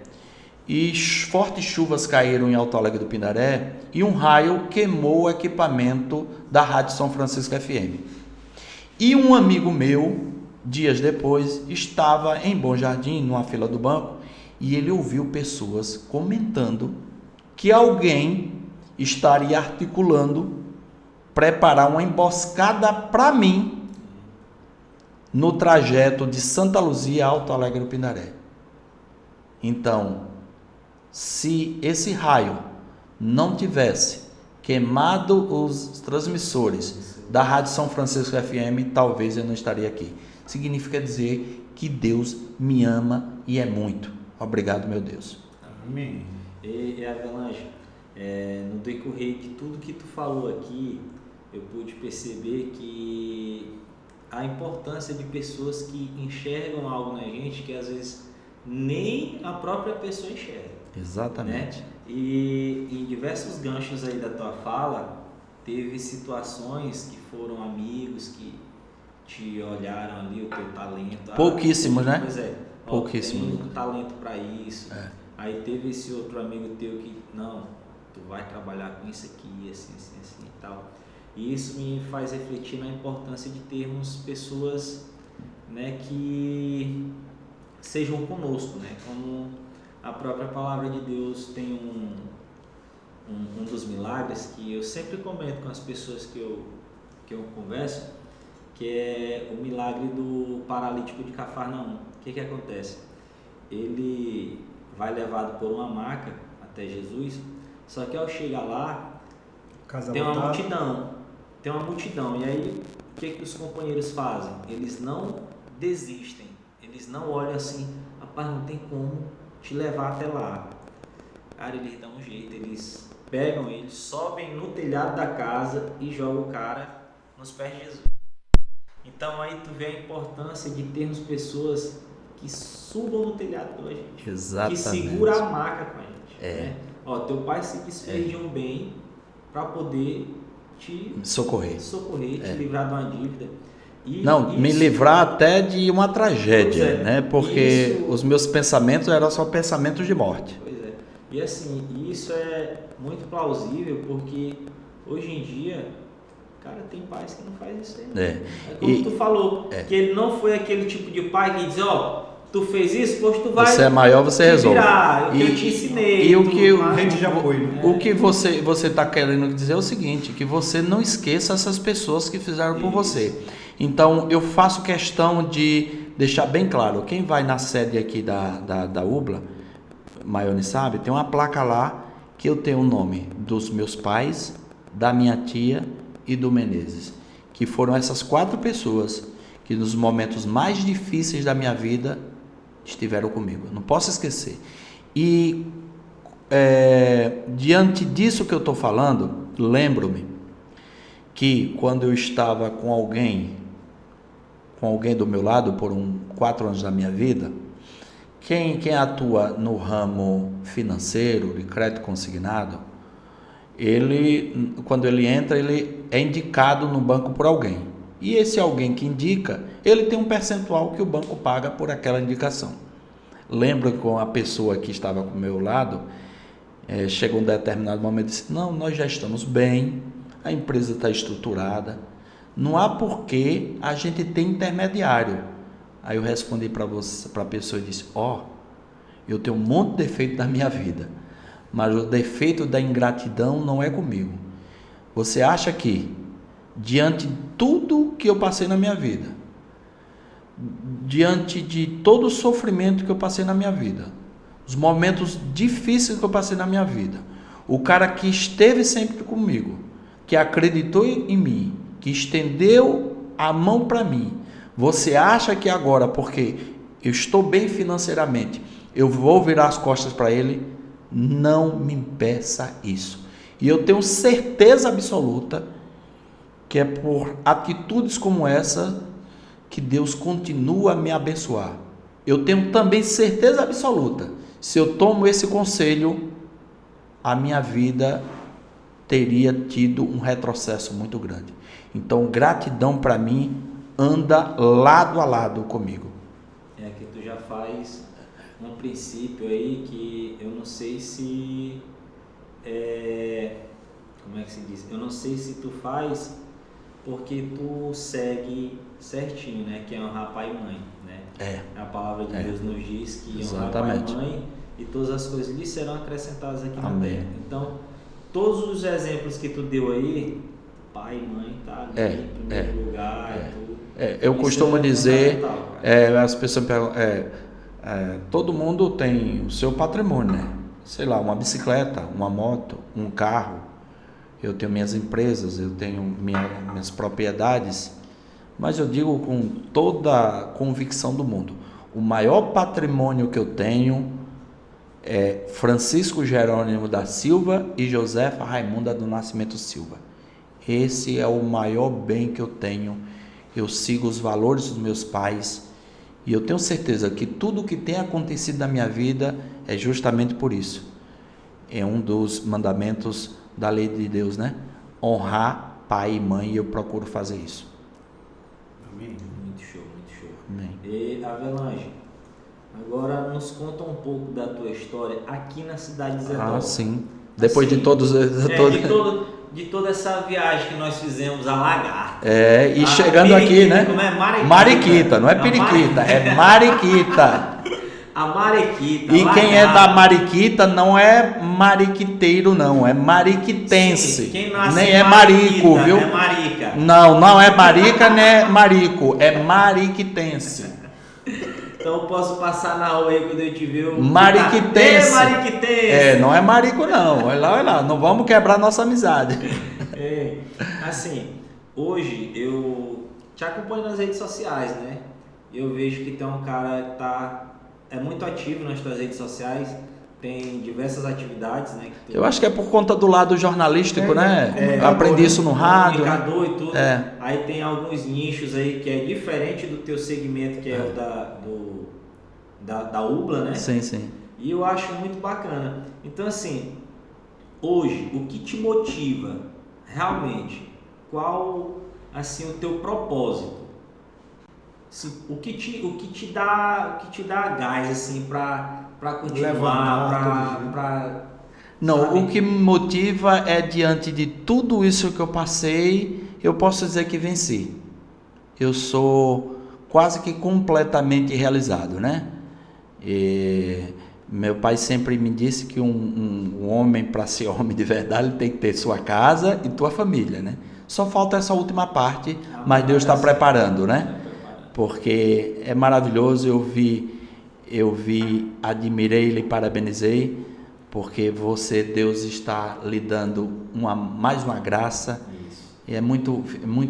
e fortes chuvas caíram em Alto Alegre do Pindaré, e um raio queimou o equipamento da Rádio São Francisco FM. E um amigo meu, dias depois, estava em Bom Jardim, numa fila do banco, e ele ouviu pessoas comentando que alguém estaria articulando preparar uma emboscada para mim no trajeto de Santa Luzia a Alto Alegre do Pindaré. Então, se esse raio não tivesse queimado os transmissores da Rádio São Francisco FM, talvez eu não estaria aqui. Significa dizer que Deus me ama e é muito. Obrigado, meu Deus. Amém. E Avelange, no decorrer de tudo que tu falou aqui, eu pude perceber que a importância de pessoas que enxergam algo na gente que às vezes nem a própria pessoa enxerga. Exatamente. Né? E em diversos ganchos aí da tua fala, teve situações que foram amigos que te olharam ali, o teu talento. Pouquíssimos, né? Pois é. Pouquíssimos. Tem um talento para isso. Aí teve esse outro amigo teu que, não, tu vai trabalhar com isso aqui, assim e tal. E isso me faz refletir na importância de termos pessoas, né, que sejam conosco, né? Como a própria palavra de Deus tem um dos milagres que eu sempre comento com as pessoas que eu converso, que é o milagre do paralítico de Cafarnaum. O que acontece? Ele vai levado por uma maca até Jesus, só que ao chegar lá, tem uma multidão, e aí o que os companheiros fazem? Eles não desistem, eles não olham assim, rapaz, não tem como te levar até lá. Cara, eles dão um jeito, eles pegam ele, sobem no telhado da casa e jogam o cara nos pés de Jesus. Então aí tu vê a importância de termos pessoas que subam no telhado pela gente. Exatamente. Que segura a maca com a gente. Né? Ó, teu pai se desfez de um bem para poder te socorrer, te livrar de uma dívida. Me livrar até de uma tragédia, né? Porque os meus pensamentos eram só pensamentos de morte. Pois é. E assim, isso é muito plausível porque hoje em dia, cara, tem pais que não fazem isso aí. É como tu falou, que ele não foi aquele tipo de pai que diz, ó, tu fez isso, pois tu vai. Você é maior, você resolve. Virar, eu te ensinei. E o que a gente já foi, né? O que você está querendo dizer é o seguinte, que você não esqueça essas pessoas que fizeram por você. Então, eu faço questão de deixar bem claro, quem vai na sede aqui da UBLA, Maione sabe, tem uma placa lá que eu tenho o nome dos meus pais, da minha tia e do Menezes, que foram essas 4 pessoas que nos momentos mais difíceis da minha vida estiveram comigo. Eu não posso esquecer. E diante disso que eu estou falando, lembro-me que quando eu estava com alguém do meu lado por 4 anos da minha vida, quem atua no ramo financeiro, de crédito consignado, quando ele entra, ele é indicado no banco por alguém. E esse alguém que indica, ele tem um percentual que o banco paga por aquela indicação. Lembro que com a pessoa que estava com o meu lado, chegou um determinado momento e disse, não, nós já estamos bem, a empresa está estruturada, não há porquê a gente ter intermediário. Aí eu respondi para a pessoa e disse, eu tenho um monte de defeito na minha vida, mas o defeito da ingratidão não é comigo. Você acha que, diante de tudo que eu passei na minha vida, diante de todo o sofrimento que eu passei na minha vida, os momentos difíceis que eu passei na minha vida, o cara que esteve sempre comigo, que acreditou em mim, que estendeu a mão para mim, você acha que agora, porque eu estou bem financeiramente, eu vou virar as costas para ele? Não me peça isso. E eu tenho certeza absoluta que é por atitudes como essa que Deus continua a me abençoar. Eu tenho também certeza absoluta, se eu tomo esse conselho, a minha vida teria tido um retrocesso muito grande. Então, gratidão para mim anda lado a lado comigo. Que tu já faz um princípio aí que eu não sei se como é que se diz? Eu não sei se tu faz porque tu segue certinho, né? Que é honrar pai e mãe, né? A palavra de Deus nos diz que honrar pai e mãe e todas as coisas lhe serão acrescentadas aqui na terra. Então, todos os exemplos que tu deu aí, pai e mãe tá ali É, em primeiro lugar e tudo. Eu Isso costumo é dizer, fundamental, cara. as pessoas perguntam, todo mundo tem o seu patrimônio, né? Sei lá, uma bicicleta, uma moto, um carro. Eu tenho minhas empresas, eu tenho minhas propriedades, mas eu digo com toda a convicção do mundo, o maior patrimônio que eu tenho é Francisco Jerônimo da Silva e Josefa Raimunda do Nascimento Silva. Esse é o maior bem que eu tenho. Eu sigo os valores dos meus pais e eu tenho certeza que tudo o que tem acontecido na minha vida é justamente por isso. É um dos mandamentos da lei de Deus, né? Honrar pai e mãe, e eu procuro fazer isso. Amém. Muito show, muito show. Amém. E Avelange, agora nos conta um pouco da tua história aqui na cidade de Zé Dó. Ah, sim. Depois assim, de todos... de toda essa viagem que nós fizemos a Lagarta. E chegando aqui, né? Como é? Mariquita, não é periquita, é Mariquita. A Mariquita. E quem é da Mariquita não é mariquiteiro, não, é mariquitense. Sim, quem nasce nem é marico, viu? É marica. Não é marica, nem é marico, é mariquitense. Então eu posso passar na rua aí quando eu te ver. Mariquitense. Mariquitense. Não é marico, não. Olha lá, não vamos quebrar nossa amizade. Assim, hoje eu te acompanho nas redes sociais, né? Eu vejo que tem um cara que é muito ativo nas tuas redes sociais, tem diversas atividades, né? Eu acho que é por conta do lado jornalístico, né? Aprendi isso no rádio. Comunicador e tudo. Aí tem alguns nichos aí que é diferente do teu segmento, que é o da UBLA, né? Sim. E eu acho muito bacana. Então, assim, hoje, o que te motiva realmente? Qual, assim, o teu propósito? O que te dá gás, assim, para continuar, Não, o que me motiva é, diante de tudo isso que eu passei, eu posso dizer que venci. Eu sou quase que completamente realizado, né? Meu pai sempre me disse que um homem, para ser homem de verdade, ele tem que ter sua casa e tua família, né? Só falta essa última parte, mas Deus está preparando, né? Porque é maravilhoso. Eu vi, admirei e parabenizei, porque Deus está lhe dando mais uma graça. Isso. E é muito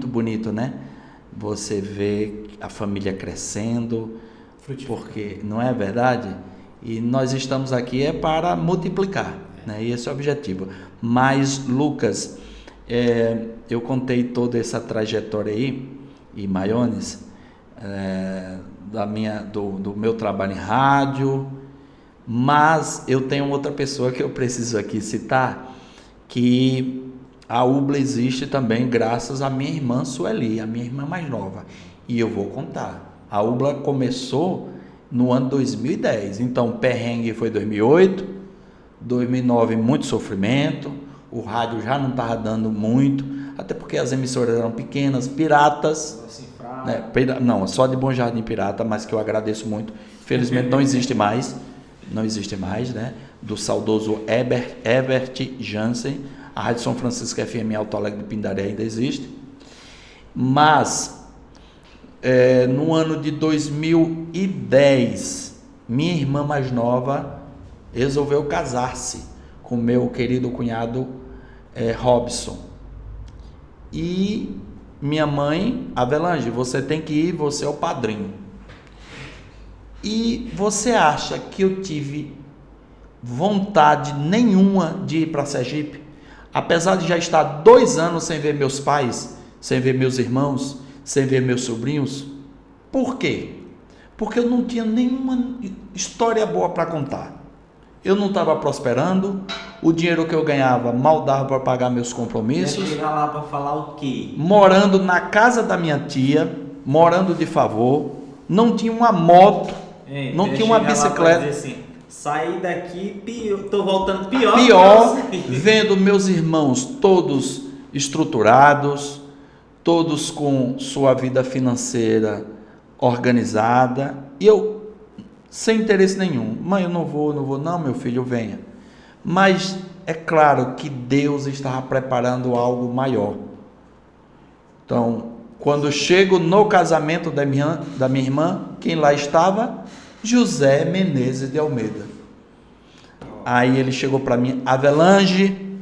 bonito, né? Você vê a família crescendo, porque não é verdade? E nós estamos aqui para multiplicar, né? E esse é o objetivo. Mas, Lucas, eu contei toda essa trajetória aí, e Maiones, do meu trabalho em rádio, mas eu tenho outra pessoa que eu preciso aqui citar, que a UBLA existe também graças à minha irmã Sueli, a minha irmã mais nova, e eu vou contar. A UBLA começou no ano 2010, então o perrengue foi 2008, 2009 muito sofrimento, o rádio já não estava dando muito, até porque as emissoras eram pequenas, piratas, né? Não, só de Bom Jardim pirata, mas que eu agradeço muito. Infelizmente não existe mais, né? Do saudoso Herbert Jansen. A Rádio São Francisco FM Alto Alegre de Pindaré ainda existe, mas no ano de 2010, minha irmã mais nova resolveu casar-se com meu querido cunhado Robson. E minha mãe, Avelange, você tem que ir, você é o padrinho. E você acha que eu tive vontade nenhuma de ir para Sergipe? Apesar de já estar 2 anos sem ver meus pais, sem ver meus irmãos, sem ver meus sobrinhos. Por quê? Porque eu não tinha nenhuma história boa para contar. Eu não estava prosperando, o dinheiro que eu ganhava mal dava para pagar meus compromissos. Ia chegar lá para falar o quê? Morando na casa da minha tia, morando de favor, não tinha uma moto, não tinha uma bicicleta. Assim, saí daqui, tô voltando pior. Vendo meus irmãos todos estruturados, todos com sua vida financeira organizada, e eu sem interesse nenhum. Mãe, eu não vou, não, meu filho, venha. Mas é claro que Deus estava preparando algo maior. Então, quando eu chego no casamento da minha irmã, quem lá estava? José Menezes de Almeida. Aí ele chegou para mim: Avelange,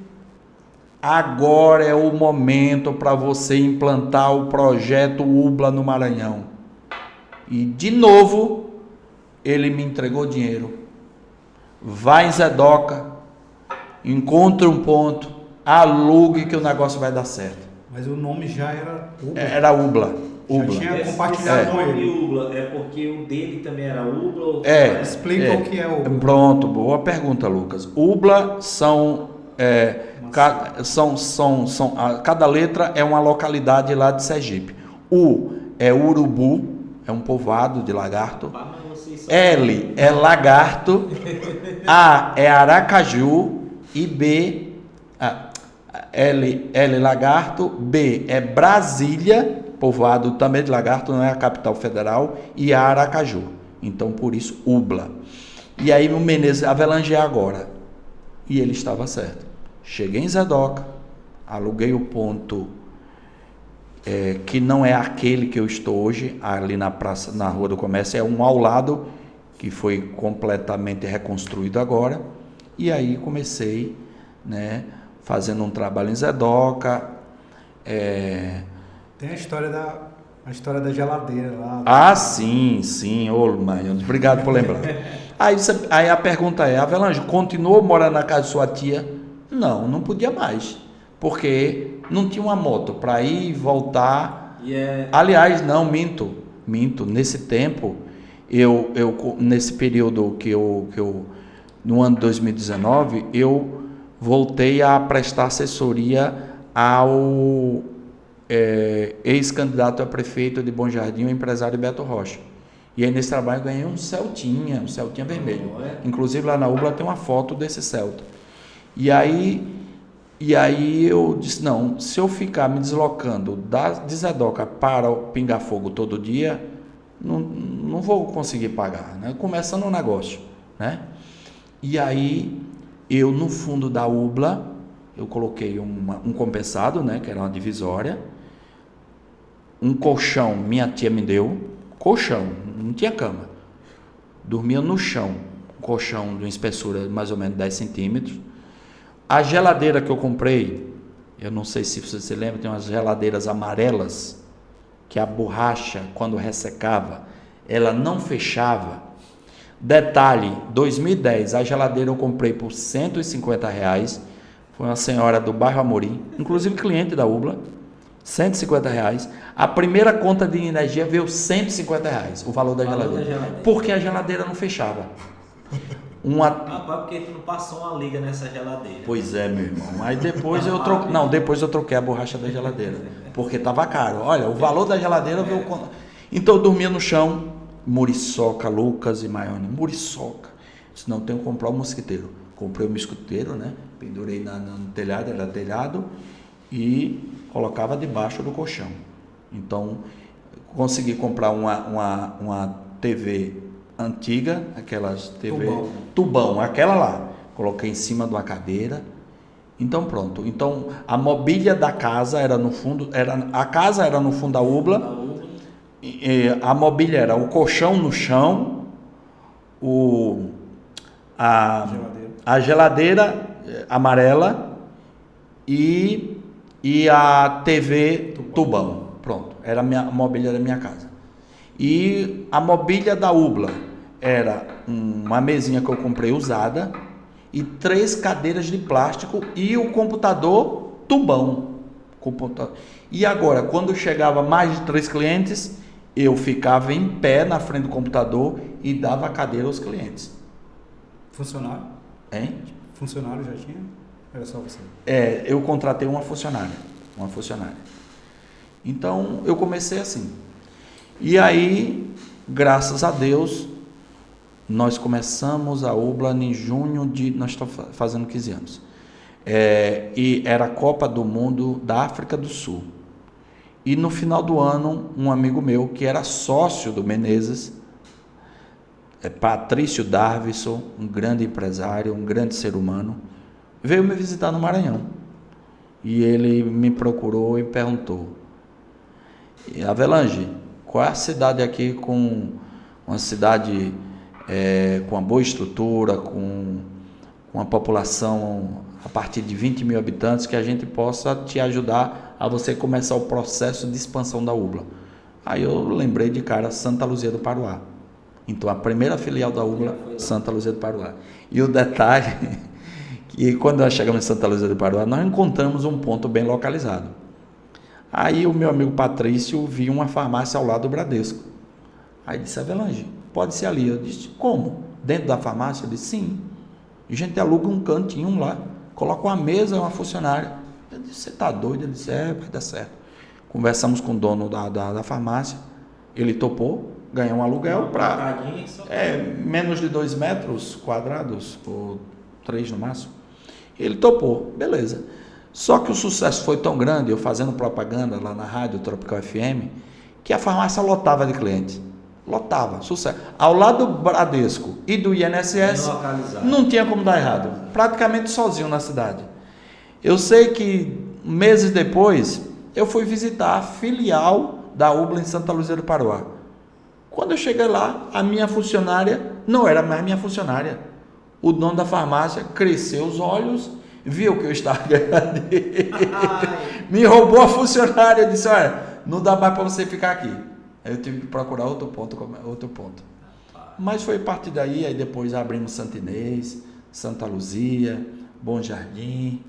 agora é o momento para você implantar o projeto UBLA no Maranhão. E de novo, ele me entregou dinheiro. Vai em Zedoca, encontre um ponto, alugue que o negócio vai dar certo. Mas o nome já era UBLA. Era UBLA. Já tinha compartilhado com ele. UBLA é porque o dele também era UBLA? Ou Explica o que é UBLA. Pronto, boa pergunta, Lucas. UBLA cada letra é uma localidade lá de Sergipe. U é Urubu, é um povoado de lagarto. L é lagarto. A é Aracaju. E B, L lagarto. B é Brasília, povoado também de lagarto, não é a capital federal. E A Aracaju. Então, por isso, UBLA. E aí o Menezes, Avelange é agora. E ele estava certo. Cheguei em Zedoca, aluguei o ponto que não é aquele que eu estou hoje, ali na praça, na Rua do Comércio, é um ao lado, que foi completamente reconstruído agora. E aí comecei, né, fazendo um trabalho em Zedoca. Tem a história da geladeira lá. Ah, sim, ô mãe, obrigado por lembrar. Aí a pergunta é: Avelange, continuou morando na casa de sua tia? Não podia mais, porque não tinha uma moto para ir e voltar. Aliás, não, minto. Nesse tempo, nesse período que eu no ano de 2019, eu voltei a prestar assessoria ao ex-candidato a prefeito de Bom Jardim, o empresário Beto Rocha. E aí nesse trabalho eu ganhei um Celtinha vermelho. Inclusive lá na UBLA tem uma foto desse Celta. E aí eu disse: não, se eu ficar me deslocando de Zedoca para o Pinga Fogo todo dia, não vou conseguir pagar, né? Começando um negócio, né? E aí eu, no fundo da UBLA, eu coloquei um compensado, né, que era uma divisória, um colchão, minha tia me deu, colchão, não tinha cama, dormia no chão, um colchão de uma espessura de mais ou menos 10 centímetros. A geladeira que eu comprei, eu não sei se você se lembra, tem umas geladeiras amarelas, que a borracha, quando ressecava, ela não fechava. Detalhe, 2010, a geladeira eu comprei por R$150, foi uma senhora do bairro Amorim, inclusive cliente da UBLA, R$150. A primeira conta de energia veio R$150, o valor da geladeira, porque a geladeira não fechava. Porque tu não passou uma liga nessa geladeira. Pois é, meu irmão. Aí depois depois eu troquei a borracha da geladeira, porque estava caro. Olha, o valor da geladeira veio. Então eu dormia no chão, muriçoca, Lucas e Maione, muriçoca. Disse: não, tenho que comprar um mosquiteiro. Comprei o mosquiteiro, né? Pendurei no telhado, era telhado, e colocava debaixo do colchão. Então consegui comprar uma TV antiga, aquelas TV tubão, aquela lá, coloquei em cima de uma cadeira. Então pronto. Então a mobília da casa era no fundo, a casa era no fundo da UBLA. A mobília era o colchão no chão, a geladeira amarela e a TV tubão. Pronto, era a mobília da minha casa. E a mobília da UBLA era uma mesinha que eu comprei usada e 3 cadeiras de plástico e o computador tubão. E agora, quando chegava mais de 3 clientes, eu ficava em pé na frente do computador e dava a cadeira aos clientes. Funcionário? Hein? Funcionário já tinha? Era só você? Eu contratei uma funcionária. Então, eu comecei assim. E aí, graças a Deus, nós começamos a UBLA em junho nós estamos fazendo 15 anos. E era a Copa do Mundo da África do Sul. E no final do ano, um amigo meu, que era sócio do Menezes, Patrício Darvison, um grande empresário, um grande ser humano, veio me visitar no Maranhão. E ele me procurou e perguntou: E Avelange, qual é a cidade aqui com uma cidade com uma boa estrutura, com uma população a partir de 20 mil habitantes, que a gente possa te ajudar a você começar o processo de expansão da UBLA? Aí eu lembrei de cara Santa Luzia do Paruá. Então a primeira filial da UBLA, Santa Luzia do Paruá. E o detalhe, que quando nós chegamos em Santa Luzia do Paruá, nós encontramos um ponto bem localizado. Aí o meu amigo Patrício viu uma farmácia ao lado do Bradesco. Aí disse: Avelange, pode ser ali. Eu disse: como? Dentro da farmácia? Ele disse: sim. A gente aluga um cantinho lá, coloca uma mesa e uma funcionária. Eu disse: você está doido? Ele disse: vai dar certo. Conversamos com o dono da farmácia, ele topou, ganhou um aluguel para menos de 2 metros quadrados, ou 3 no máximo. Ele topou, beleza. Só que o sucesso foi tão grande, eu fazendo propaganda lá na rádio Tropical FM, que a farmácia lotava de clientes. Lotava, sucesso. Ao lado do Bradesco e do INSS, não tinha como dar errado. Praticamente sozinho na cidade. Eu sei que meses depois, eu fui visitar a filial da UBLA em Santa Luzia do Paruá. Quando eu cheguei lá, a minha funcionária não era mais minha funcionária. O dono da farmácia cresceu os olhos, viu que eu estava ganhando, me roubou a funcionária e disse: olha, não dá mais para você ficar aqui. Aí eu tive que procurar outro ponto. Mas foi a partir daí, aí depois abrimos Santa Inês, Santa Luzia, Bom Jardim,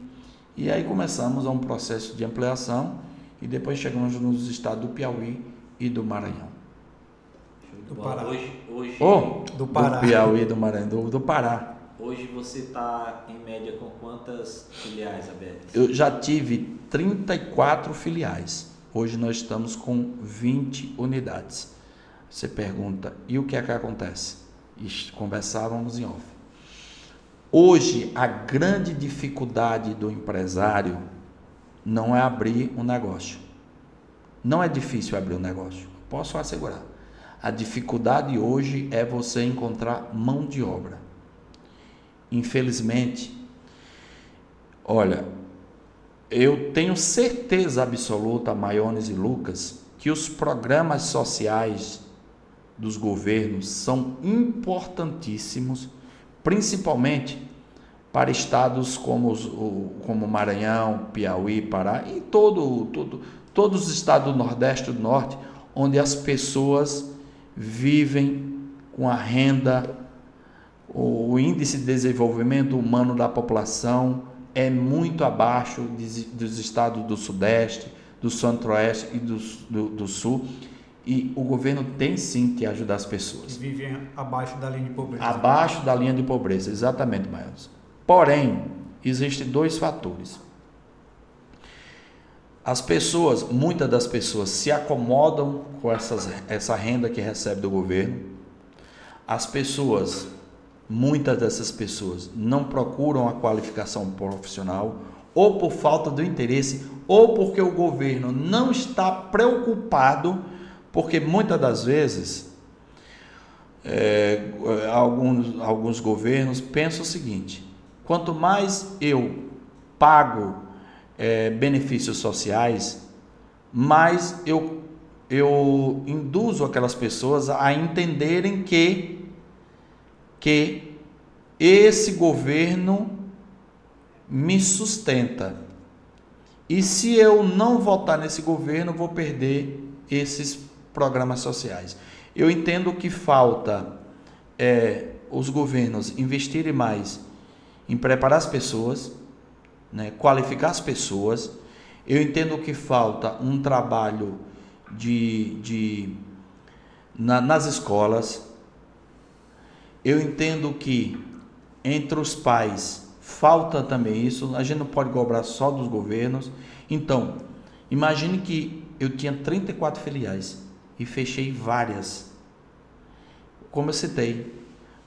e aí começamos um processo de ampliação, e depois chegamos nos estados do Piauí e do Maranhão. Do Pará. Hoje do Piauí e do Maranhão, do Pará. Hoje você está em média com quantas filiais abertas? Eu já tive 34 filiais. Hoje nós estamos com 20 unidades. Você pergunta: e o que é que acontece? Conversávamos em off. Hoje, a grande dificuldade do empresário não é abrir um negócio. Não é difícil abrir um negócio, posso assegurar. A dificuldade hoje é você encontrar mão de obra. Infelizmente, olha, eu tenho certeza absoluta, Maiones e Lucas, que os programas sociais dos governos são importantíssimos, principalmente para estados como Maranhão, Piauí, Pará e todos os estados do Nordeste e do Norte, onde as pessoas vivem com a renda, o índice de desenvolvimento humano da população é muito abaixo dos estados do Sudeste, do Centro-Oeste e do Sul, e o governo tem sim que ajudar as pessoas. Que vivem abaixo da linha de pobreza. Abaixo da linha de pobreza, exatamente, Maiores. Porém, existem 2 fatores. As pessoas, muitas das pessoas se acomodam com essa renda que recebe do governo. Muitas dessas pessoas não procuram a qualificação profissional, ou por falta do interesse, ou porque o governo não está preocupado, porque muitas das vezes alguns governos pensam o seguinte: quanto mais eu pago benefícios sociais, mais eu induzo aquelas pessoas a entenderem que esse governo me sustenta. E se eu não votar nesse governo, vou perder esses programas sociais. Eu entendo que falta os governos investirem mais em preparar as pessoas, né, qualificar as pessoas. Eu entendo que falta um trabalho nas escolas. Eu entendo que entre os pais falta também isso. A gente não pode cobrar só dos governos. Então, imagine que eu tinha 34 filiais e fechei várias. Como eu citei,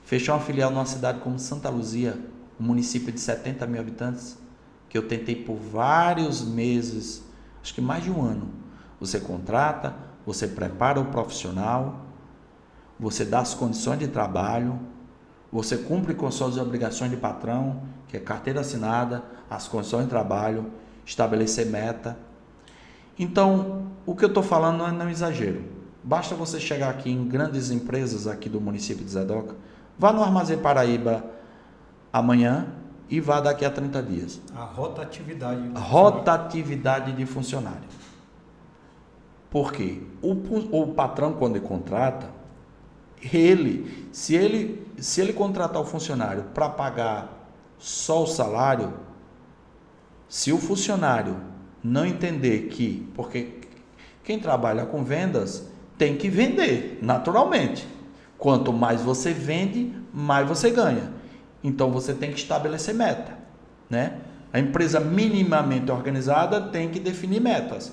fechar uma filial numa cidade como Santa Luzia, um município de 70 mil habitantes, que eu tentei por vários meses, acho que mais de um ano. Você contrata, você prepara o profissional, você dá as condições de trabalho, você cumpre com suas obrigações de patrão, que é carteira assinada, as condições de trabalho, estabelecer meta. Então, o que eu estou falando não é nenhum exagero. Basta você chegar aqui em grandes empresas aqui do município de Zedoca, vá no Armazém Paraíba amanhã e vá daqui a 30 dias. A rotatividade. Rotatividade de funcionário. Por quê? O patrão, quando ele contrata, se ele contratar o funcionário para pagar só o salário, se o funcionário não entender que, porque quem trabalha com vendas tem que vender, naturalmente. Quanto mais você vende, mais você ganha. Então você tem que estabelecer meta, né? A empresa minimamente organizada tem que definir metas.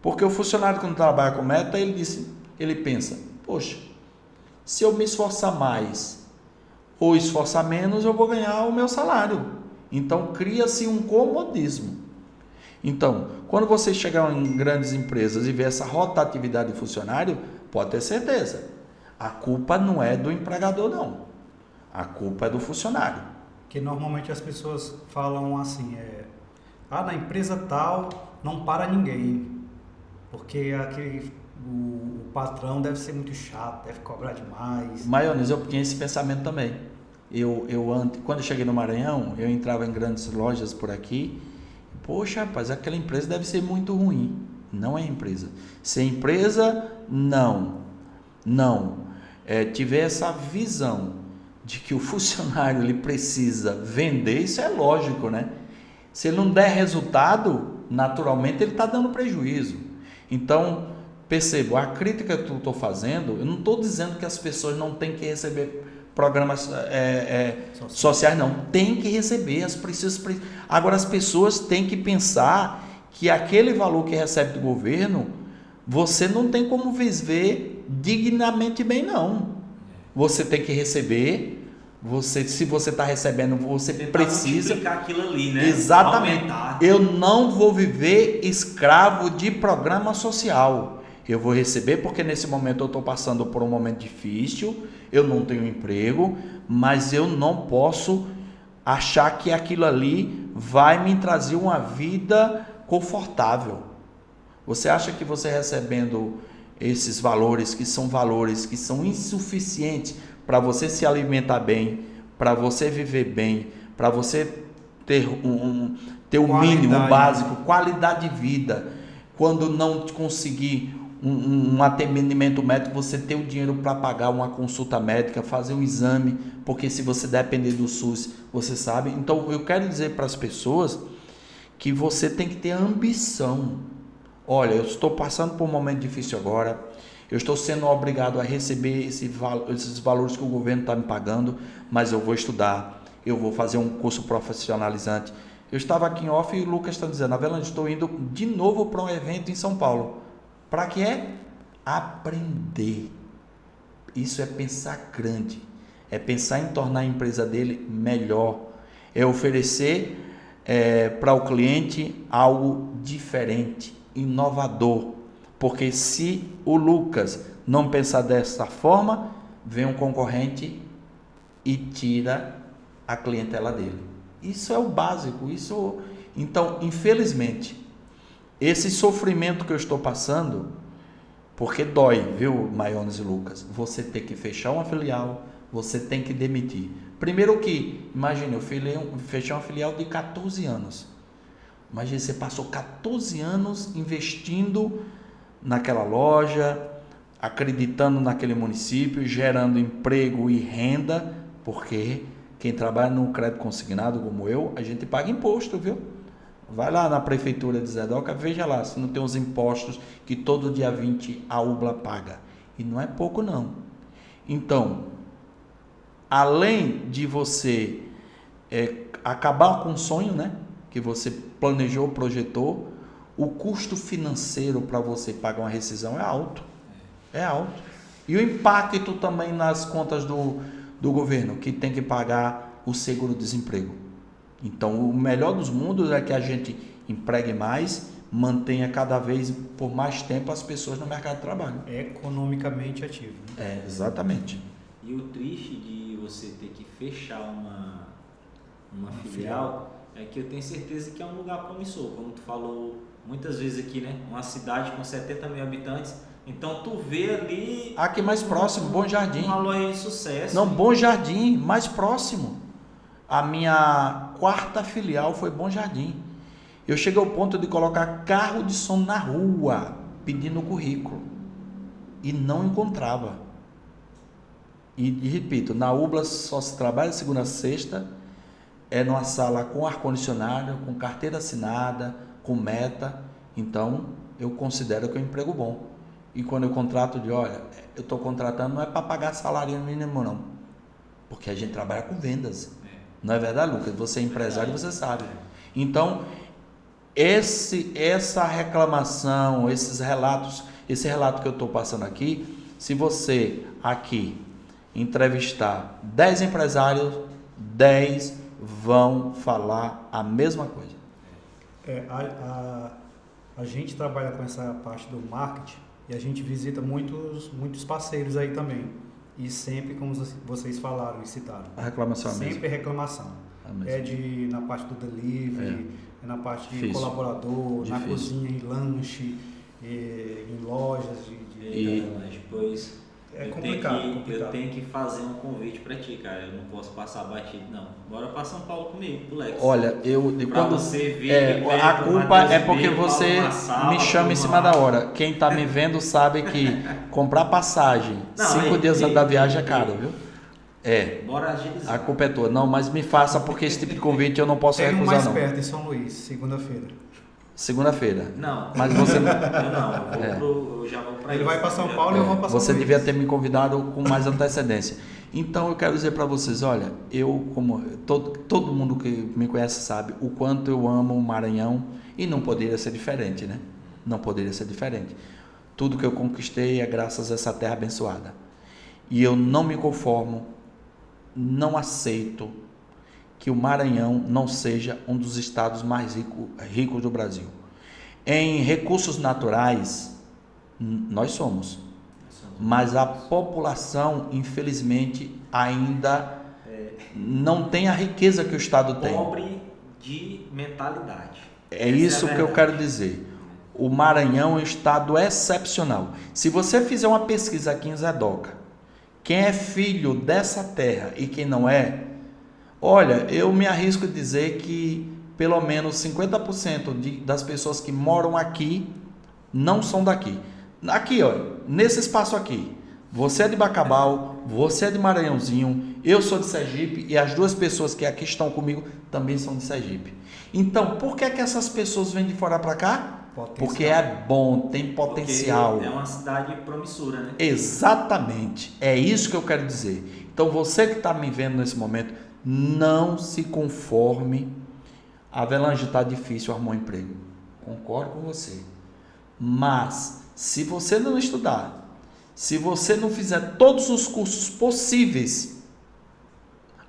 Porque o funcionário, quando trabalha com meta, ele pensa, poxa, se eu me esforçar mais ou esforçar menos, eu vou ganhar o meu salário. Então cria-se um comodismo. Então, quando você chegar em grandes empresas e ver essa rotatividade de funcionário, pode ter certeza, a culpa não é do empregador, não. A culpa é do funcionário. Que normalmente as pessoas falam assim, na empresa tal não para ninguém, porque o patrão deve ser muito chato, deve cobrar demais. Maionese, eu tinha esse pensamento também. Quando eu cheguei no Maranhão, eu entrava em grandes lojas por aqui. Poxa, rapaz, aquela empresa deve ser muito ruim. Não é empresa. Se a empresa não tiver essa visão de que o funcionário ele precisa vender, isso é lógico, né? Se ele não der resultado, naturalmente ele está dando prejuízo. Então, percebo, a crítica que eu estou fazendo, eu não estou dizendo que as pessoas não têm que receber programas sociais, não. Tem que receber, agora as pessoas têm que pensar que aquele valor que recebe do governo, você não tem como viver dignamente bem, não. Você tem que receber, se você está recebendo, você precisa multiplicar aquilo ali, né? Exatamente. Aumentar. Eu não vou viver escravo de programa social. Eu vou receber porque nesse momento eu estou passando por um momento difícil, eu não tenho emprego, mas eu não posso achar que aquilo ali vai me trazer uma vida confortável. Você acha que você recebendo esses valores que são insuficientes para você se alimentar bem, para você viver bem, para você ter o mínimo, o básico, qualidade de vida, quando não conseguir um atendimento médico, você ter o dinheiro para pagar uma consulta médica, fazer um exame, porque se você depender do SUS, você sabe. Então, eu quero dizer para as pessoas que você tem que ter ambição. Olha, eu estou passando por um momento difícil agora, eu estou sendo obrigado a receber esses valores que o governo está me pagando, mas eu vou estudar, eu vou fazer um curso profissionalizante. Eu estava aqui em off e o Lucas está dizendo, Avelante, estou indo de novo para um evento em São Paulo. Para que é? Aprender. Isso é pensar grande. É pensar em tornar a empresa dele melhor. É oferecer para o cliente algo diferente, inovador. Porque se o Lucas não pensar dessa forma, vem um concorrente e tira a clientela dele. Isso é o básico. Então, infelizmente, esse sofrimento que eu estou passando, porque dói, viu, Maionese e Lucas? Você tem que fechar uma filial, você tem que demitir. Primeiro que, imagine, eu fechei uma filial de 14 anos. Imagine, você passou 14 anos investindo naquela loja, acreditando naquele município, gerando emprego e renda, porque quem trabalha no crédito consignado como eu, a gente paga imposto, viu? Vai lá na prefeitura de Zedoca, veja lá se não tem os impostos que todo dia 20 a UBLA paga. E não é pouco não. Então, além de você acabar com o sonho, né, que você planejou, projetou, o custo financeiro para você pagar uma rescisão é alto. É alto. E o impacto também nas contas do governo, que tem que pagar o seguro-desemprego. Então, o melhor dos mundos é que a gente empregue mais, mantenha cada vez por mais tempo as pessoas no mercado de trabalho. Economicamente ativo. Exatamente. E o triste de você ter que fechar uma filial é que eu tenho certeza que é um lugar promissor, como tu falou muitas vezes aqui, né? Uma cidade com 70 mil habitantes, então tu vê ali... Aqui mais próximo, Bom Jardim. Uma loja de sucesso. Não, Bom Jardim, mais próximo. A minha 4ª filial foi Bom Jardim. Eu cheguei ao ponto de colocar carro de som na rua, pedindo currículo. E não encontrava. E repito, na UBLA só se trabalha segunda a sexta, é numa sala com ar-condicionado, com carteira assinada, com meta. Então, eu considero que é um emprego bom. E quando eu contrato, olha, eu estou contratando não é para pagar salário mínimo não, porque a gente trabalha com vendas. Não é verdade, Lucas? Você é empresário, você sabe. Então, essa reclamação, esses relatos, esse relato que eu estou passando aqui, se você aqui entrevistar 10 empresários, 10 vão falar a mesma coisa. A gente trabalha com essa parte do marketing e a gente visita muitos parceiros aí também. E sempre, como vocês falaram e citaram, a reclamação sempre é reclamação. Na parte do delivery, na parte de Difícil. Colaborador, Difícil. na cozinha, em lanche, em lojas Depois é complicado. Eu tenho que fazer um convite para ti, cara. Eu não posso passar batido, não. Bora para São Paulo comigo, pro Lex. Olha, quando você ver a culpa é porque você me chama em cima da hora. Quem tá me vendo sabe que comprar passagem 5 dias antes da viagem é caro, viu? Bora agilizar. A culpa é tua. Não, mas me faça, porque esse tipo de convite eu não posso Tem um recusar, mais não. perto, em São Luís, segunda-feira. Segunda-feira. Não. Mas você eu já vou para Ele vai para São Paulo e eu vou para São Luís. Você devia ter me convidado com mais antecedência. Então eu quero dizer para vocês, olha, como todo mundo que me conhece sabe o quanto eu amo o Maranhão e não poderia ser diferente, né? Não poderia ser diferente. Tudo que eu conquistei é graças a essa terra abençoada. E eu não me conformo, não aceito que o Maranhão não seja um dos estados mais ricos do Brasil. Em recursos naturais, nós somos. Mas a população, infelizmente, ainda não tem a riqueza que o estado tem. Pobre de mentalidade. É isso que eu quero dizer. O Maranhão é um estado excepcional. Se você fizer uma pesquisa aqui em Zedoca, quem é filho dessa terra e quem não é, olha, eu me arrisco a dizer que pelo menos 50% das pessoas que moram aqui não são daqui. Aqui, olha, nesse espaço aqui, você é de Bacabal, você é de Maranhãozinho, eu sou de Sergipe e as duas pessoas que aqui estão comigo também são de Sergipe. Então, por que essas pessoas vêm de fora para cá? Porque é bom, tem potencial. Porque é uma cidade promissora, né? Exatamente, é isso que eu quero dizer. Então, você que está me vendo nesse momento, não se conforme. Avelange, está difícil arrumar um emprego. Concordo com você. Mas, se você não estudar, se você não fizer todos os cursos possíveis,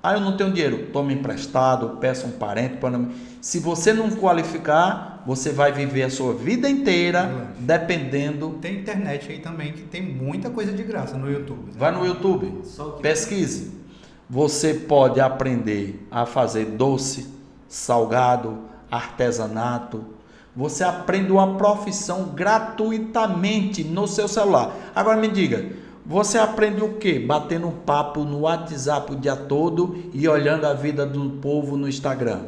eu não tenho dinheiro, tome emprestado, peça um parente. Se você não qualificar, você vai viver a sua vida inteira dependendo. Tem internet aí também que tem muita coisa de graça no YouTube. Né? Vai no YouTube, pesquise. Você pode aprender a fazer doce, salgado, artesanato. Você aprende uma profissão gratuitamente no seu celular. Agora me diga, você aprende o quê? Batendo um papo no WhatsApp o dia todo e olhando a vida do povo no Instagram.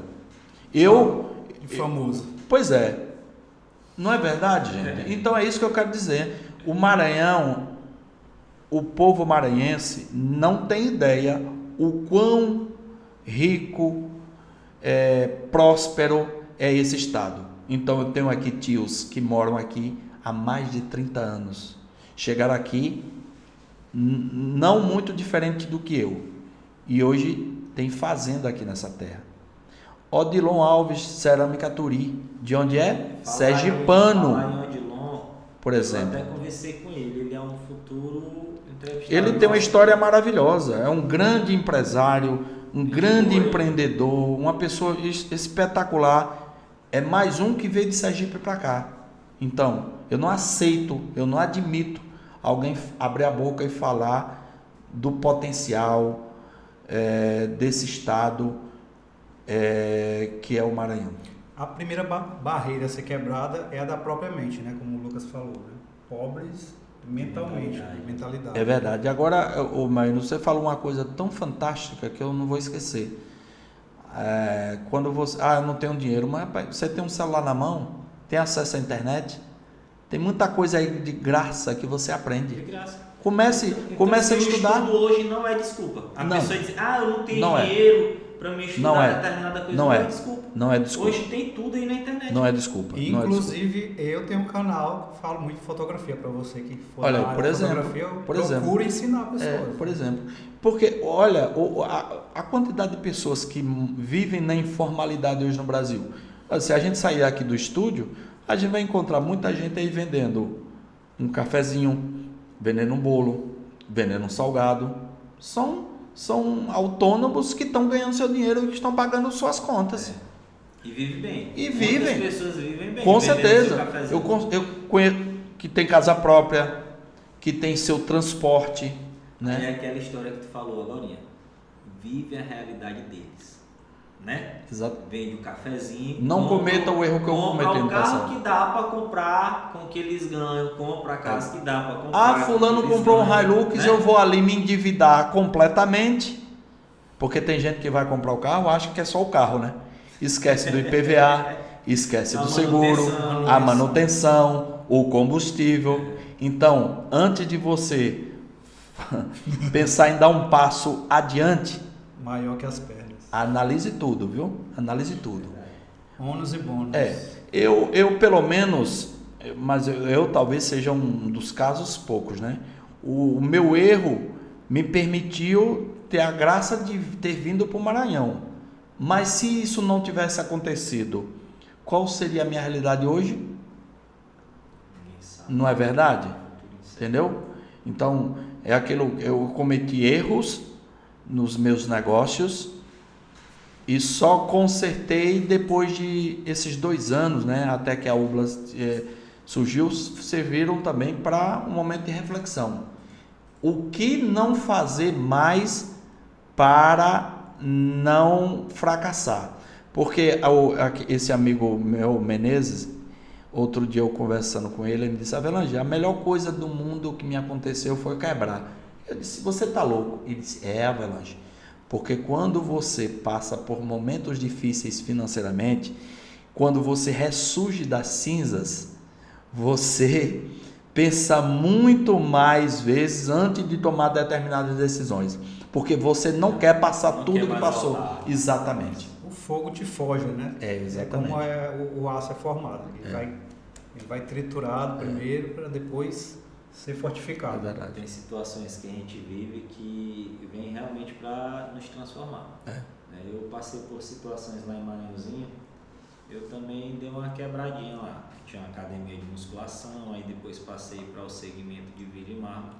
Famoso. Pois é. Não é verdade, gente? Então é isso que eu quero dizer. O Maranhão, o povo maranhense não tem ideia o quão rico, próspero é esse estado. Então eu tenho aqui tios que moram aqui há mais de 30 anos. Chegaram aqui não muito diferente do que eu. E hoje tem fazenda aqui nessa terra. Odilon Alves, Cerâmica Turi. De onde é? Sergipano. Por exemplo. Eu até conversei com ele. Ele é um futuro entrevistado. Ele tem uma história maravilhosa. É um grande empresário, um grande empreendedor, uma pessoa espetacular. É mais um que veio de Sergipe para cá. Então, eu não aceito, eu não admito alguém abrir a boca e falar do potencial desse estado que é o Maranhão? A primeira barreira a ser quebrada é a da própria mente, né? Como o Lucas falou, né? Pobres mentalmente, mentalidade. É verdade. Agora, o Maíno, você falou uma coisa tão fantástica que eu não vou esquecer. Quando você... eu não tenho dinheiro, mas rapaz, você tem um celular na mão, tem acesso à internet, tem muita coisa aí de graça que você aprende. De graça. Comece a estudar. O estudo hoje não é desculpa. A pessoa diz, eu não tenho dinheiro para me estudar determinada coisa. Não é desculpa. Não é desculpa. Hoje tem tudo aí na internet. Não é desculpa. Inclusive, eu tenho um canal que falo muito de fotografia, para você que for olha, na área de fotografia, eu procuro ensinar pessoas. Por exemplo, porque, olha, a quantidade de pessoas que vivem na informalidade hoje no Brasil. Se a gente sair aqui do estúdio, a gente vai encontrar muita gente aí vendendo um cafezinho, vendendo um bolo, vendendo um salgado. São autônomos que estão ganhando seu dinheiro e que estão pagando suas contas. E vivem bem. Muitas pessoas vivem bem. Com certeza. Eu conheço que tem casa própria, que tem seu transporte. Né? É aquela história que tu falou agora. Vive a realidade deles. Né? Exato. Vende o cafezinho. Não cometa o erro que eu cometi no passado. Compra o carro que dá para comprar com o que eles ganham. Compra a casa que dá para comprar. Fulano comprou um Hilux, né? Eu vou ali me endividar completamente. Porque tem gente que vai comprar o carro, acha que é só o carro, né? Esquece do IPVA, esquece do seguro, a manutenção, o combustível. Então, antes de você pensar em dar um passo adiante, maior que as pernas. Analise tudo, viu? Analise tudo. Ônus e bônus. Eu pelo menos, mas eu talvez seja um dos casos poucos, né? O meu erro me permitiu ter a graça de ter vindo para o Maranhão. Mas se isso não tivesse acontecido, qual seria a minha realidade hoje? Não é verdade? Entendeu? Então, é aquilo, eu cometi erros nos meus negócios e só consertei depois de esses 2 anos, né? Até que a UBLAS surgiu, serviram também para um momento de reflexão. O que não fazer mais para não fracassar? Porque esse amigo meu, Menezes, outro dia eu conversando com ele, ele me disse: Avelange, a melhor coisa do mundo que me aconteceu foi quebrar. Eu disse: você tá louco? Ele disse: Avelange, porque quando você passa por momentos difíceis financeiramente, quando você ressurge das cinzas, você pensa muito mais vezes antes de tomar determinadas decisões, porque você não quer passar tudo que passou. Exatamente. O fogo te foge, né? Exatamente. Como o aço é formado. Ele vai triturado primeiro para depois ser fortificado. É verdade. Tem situações que a gente vive que vem realmente para nos transformar. Eu passei por situações lá em Maranhãozinho, eu também dei uma quebradinha lá. Tinha uma academia de musculação, aí depois passei para o segmento de vidro e mármore.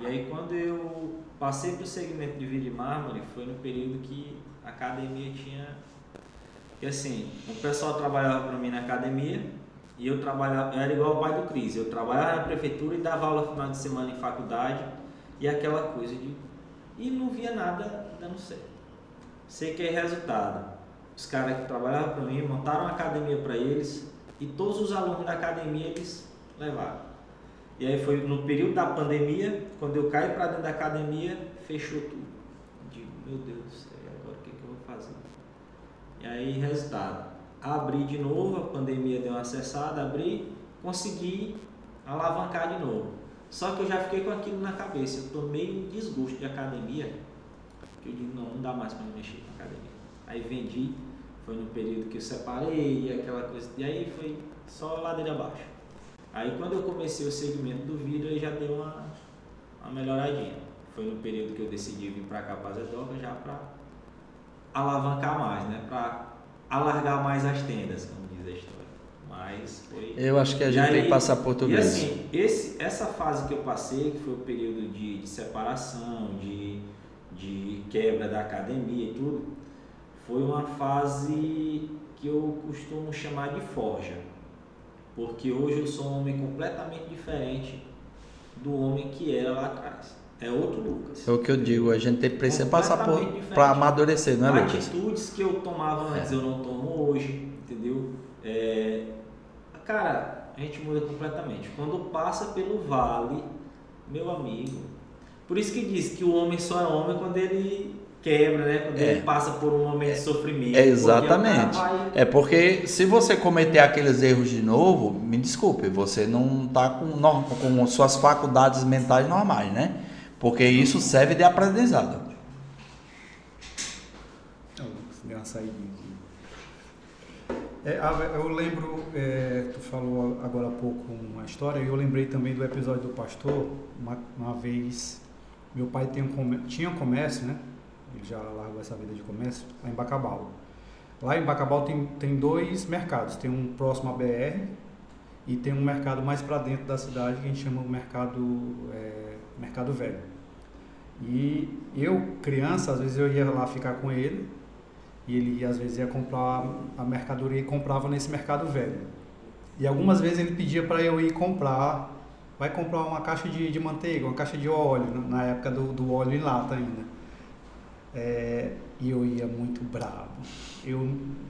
E aí quando eu passei para o segmento de vidro e mármore, foi no período que a academia tinha... Porque assim, o pessoal trabalhava para mim na academia, e eu era igual o pai do Cris, eu trabalhava na prefeitura e dava aula no final de semana em faculdade, e aquela coisa de... E não via nada dando certo. Sei que é resultado. Os caras que trabalhavam para mim montaram uma academia para eles, e todos os alunos da academia eles levaram. E aí foi no período da pandemia, quando eu caí para dentro da academia, fechou tudo. Digo, meu Deus do céu, agora o que eu vou fazer? E aí, resultado. Abri de novo, a pandemia deu uma cessada, abri, consegui alavancar de novo. Só que eu já fiquei com aquilo na cabeça, eu tomei um desgosto de academia, que eu digo, não dá mais para mexer com academia. Aí vendi, foi no período que eu separei, e aquela coisa, e aí foi só ladeira abaixo. Aí quando eu comecei o segmento do vidro, aí já deu uma melhoradinha. Foi no período que eu decidi vir para cá, para Zedoca, já para alavancar mais, né? Para alargar mais as tendas, como diz a história. Mas foi... Eu acho que a gente tem que passar por tudo isso. E assim, essa fase que eu passei, que foi o período de separação, de quebra da academia e tudo, foi uma fase que eu costumo chamar de forja. Porque hoje eu sou um homem completamente diferente do homem que era lá atrás. é outro Lucas. É o que eu digo, a gente precisa passar Completamente para diferente. amadurecer, não é, Lucas? Atitudes que eu tomava antes eu não tomo hoje, entendeu? Cara, a gente muda completamente. Quando passa pelo vale, meu amigo, por isso que diz que o homem só é homem quando ele quebra, né? Quando ele passa por um momento de sofrimento. Exatamente. É porque se você cometer aqueles erros de novo, me desculpe, você não está com suas faculdades mentais normais, né? Porque isso serve de aprendizado. Deu uma saidinha aqui. Eu lembro, tu falou agora há pouco uma história, e eu lembrei também do episódio do pastor. Uma vez, meu pai tinha um comércio, né? Ele já largou essa vida de comércio, lá em Bacabal. Lá em Bacabal tem dois mercados, tem um próximo à BR e tem um mercado mais para dentro da cidade que a gente chama de mercado velho. E eu, criança, às vezes eu ia lá ficar com ele e ele às vezes ia comprar a mercadoria e comprava nesse mercado velho. E algumas vezes ele pedia para eu ir vai comprar uma caixa de manteiga, uma caixa de óleo, na época do óleo em lata ainda. E eu ia muito bravo.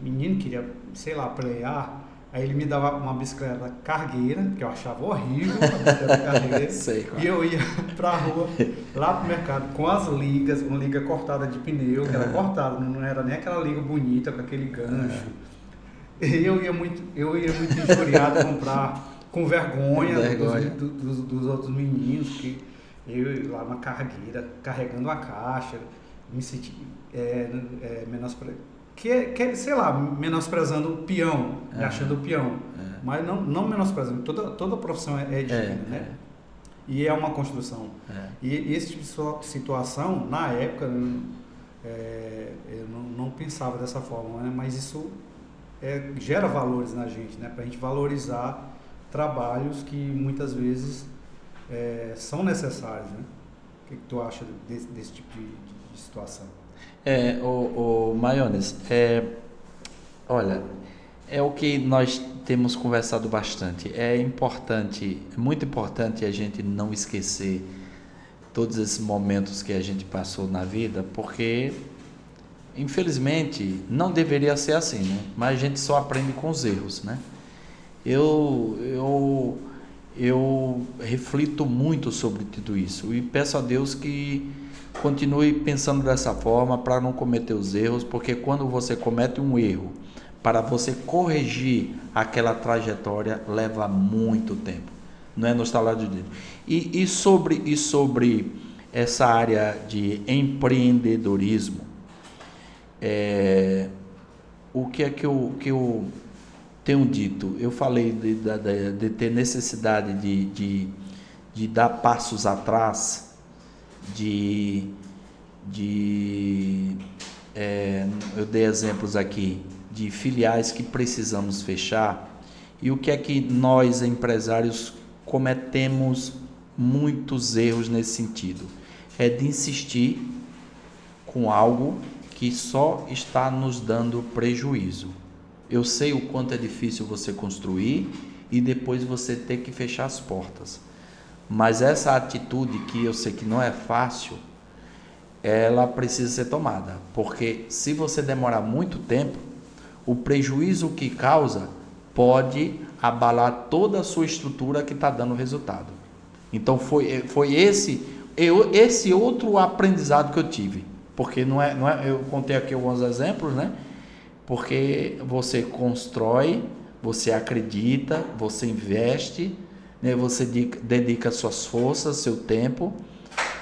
Menino, queria, sei lá, pelear. Aí ele me dava uma bicicleta cargueira, que eu achava horrível, a bicicleta cargueira. E eu ia pra rua, lá pro mercado, com as ligas, uma liga cortada de pneu, que era cortada, não era nem aquela liga bonita com aquele gancho. E eu ia muito injuriado comprar, com vergonha dos outros meninos, que eu lá na cargueira, carregando a caixa, me senti menosprezando o peão, achando o peão, mas não menosprezando, toda profissão é digna, né? E é uma construção. E esse tipo de situação, na época, eu não pensava dessa forma, né? Mas isso gera valores na gente, né? Para a gente valorizar trabalhos que muitas vezes são necessários, né? O que tu acha desse tipo de situação? O Maiones, olha, é o que nós temos conversado bastante. É muito importante a gente não esquecer todos esses momentos que a gente passou na vida, porque infelizmente não deveria ser assim, né? Mas a gente só aprende com os erros, né? Eu reflito muito sobre tudo isso e peço a Deus que continue pensando dessa forma para não cometer os erros, porque quando você comete um erro, para você corrigir aquela trajetória leva muito tempo, não é no estalar de dedo. E sobre essa área de empreendedorismo, o que é que eu tenho dito? Eu falei de ter necessidade de dar passos atrás, eu dei exemplos aqui de filiais que precisamos fechar, e o que é que nós empresários cometemos muitos erros nesse sentido, de insistir com algo que só está nos dando prejuízo. Eu sei o quanto é difícil você construir e depois você ter que fechar as portas. Mas essa atitude, que eu sei que não é fácil, ela precisa ser tomada. Porque se você demorar muito tempo, o prejuízo que causa pode abalar toda a sua estrutura que está dando resultado. Então foi esse outro aprendizado que eu tive. Porque não é, eu contei aqui alguns exemplos, né? Porque você constrói, você acredita, você investe, né? Você dedica suas forças, seu tempo,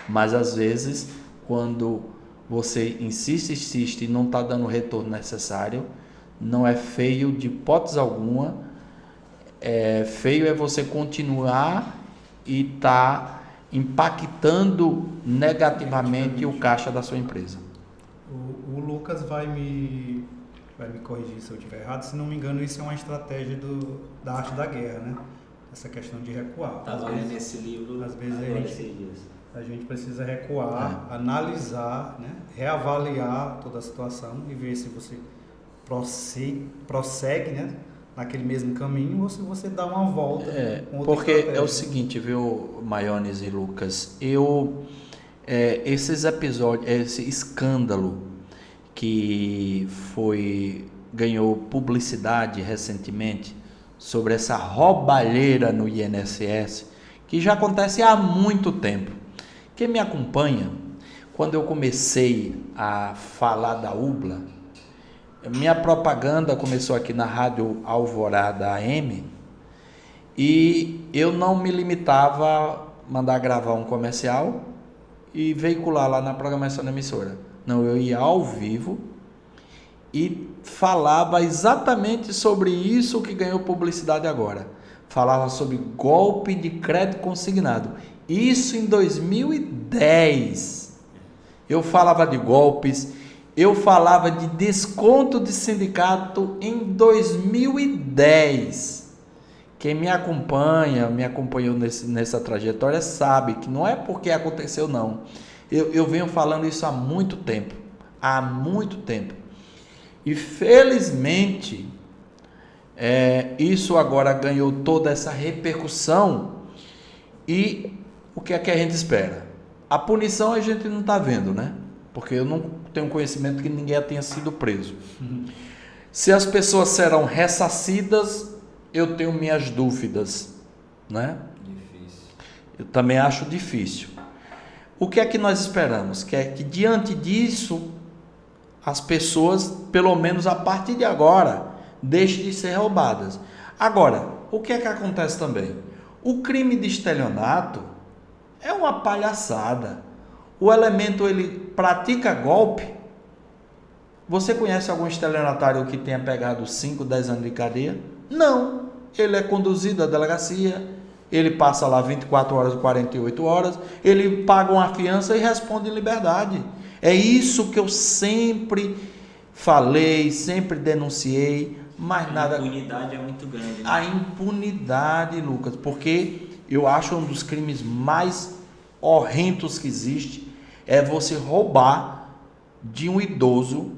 mas às vezes quando você insiste e não está dando o retorno necessário, não é feio de hipótese alguma. Feio é você continuar e tá impactando negativamente o caixa da sua empresa. O Lucas vai me corrigir se eu estiver errado. Se não me engano, isso é uma estratégia da arte da guerra, né? Essa questão de recuar. Estava lendo esse livro. Às vezes a gente precisa recuar, analisar, né? Reavaliar toda a situação e ver se você prossegue, né? Naquele mesmo caminho, ou se você dá uma volta. Porque é o seguinte, viu, Maiones e Lucas, eu esses episódios, esse escândalo que ganhou publicidade recentemente sobre essa roubalheira no INSS, que já acontece há muito tempo. Quem me acompanha, quando eu comecei a falar da UBLA, minha propaganda começou aqui na Rádio Alvorada AM, e eu não me limitava a mandar gravar um comercial e veicular lá na programação da emissora. Não, eu ia ao vivo e falava exatamente sobre isso que ganhou publicidade agora. Falava sobre golpe de crédito consignado. Isso em 2010. Eu falava de golpes, eu falava de desconto de sindicato em 2010. Quem me acompanhou nessa trajetória sabe que não é porque aconteceu não. Eu venho falando isso há muito tempo. E felizmente, isso agora ganhou toda essa repercussão. E o que é que a gente espera? A punição a gente não está vendo, né? Porque eu não tenho conhecimento que ninguém tenha sido preso. Se as pessoas serão ressarcidas, eu tenho minhas dúvidas, né? Difícil. Eu também acho difícil. O que é que nós esperamos? Que diante disso, as pessoas, pelo menos a partir de agora, deixem de ser roubadas. Agora, o que é que acontece também? O crime de estelionato é uma palhaçada. O elemento, ele pratica golpe. Você conhece algum estelionatário que tenha pegado 5, 10 anos de cadeia? Não. Ele é conduzido à delegacia, ele passa lá 24 horas, 48 horas, ele paga uma fiança e responde em liberdade. É isso que eu sempre falei, sempre denunciei, mas nada... A impunidade é muito grande. Né? A impunidade, Lucas, porque eu acho um dos crimes mais horrendos que existe é você roubar de um idoso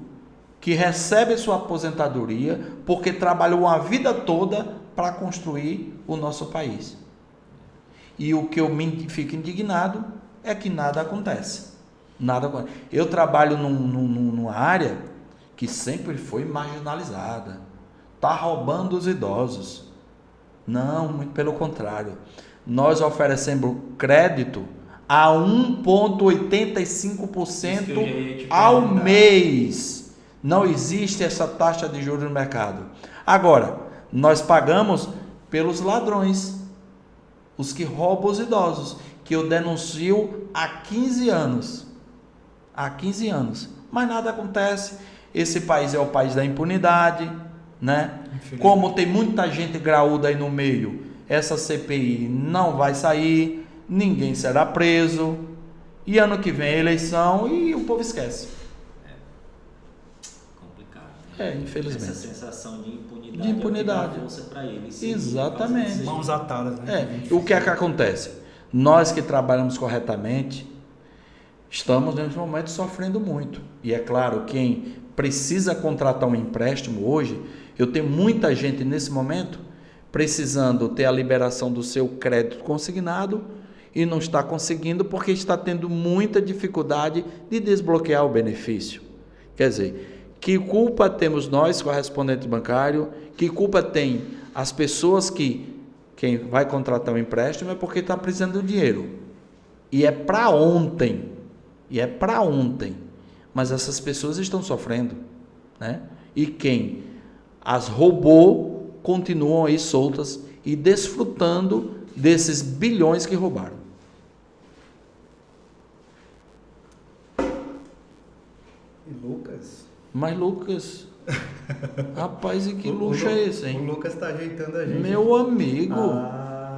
que recebe sua aposentadoria porque trabalhou a vida toda para construir o nosso país. E o que eu fico indignado é que nada acontece. Eu trabalho numa área que sempre foi marginalizada. Está roubando os idosos. Não, muito pelo contrário. Nós oferecemos crédito a 1,85% ao mês. Não existe essa taxa de juros no mercado. Agora, nós pagamos pelos ladrões, os que roubam os idosos, que eu denuncio há 15 anos. Mas nada acontece. Esse país é o país da impunidade, né? Como tem muita gente graúda aí no meio, essa CPI não vai sair, ninguém será preso, e ano que vem é eleição e o povo esquece. Complicado, né? Infelizmente. Essa sensação de impunidade. De impunidade. É o que dá força para eles. Exatamente. Mãos atadas, né? O que é que acontece? Nós que trabalhamos corretamente, estamos nesse momento sofrendo muito. E é claro, quem precisa contratar um empréstimo hoje, eu tenho muita gente nesse momento precisando ter a liberação do seu crédito consignado e não está conseguindo porque está tendo muita dificuldade de desbloquear o benefício. Quer dizer, que culpa temos nós, correspondente bancário? Que culpa tem as pessoas que quem vai contratar um empréstimo é porque está precisando do dinheiro. E é para ontem. Mas essas pessoas estão sofrendo, né? E quem as roubou continuam aí soltas e desfrutando desses bilhões que roubaram. E Lucas? Mas Lucas, rapaz, e que luxo é esse, hein? O Lucas está ajeitando a gente. Meu amigo.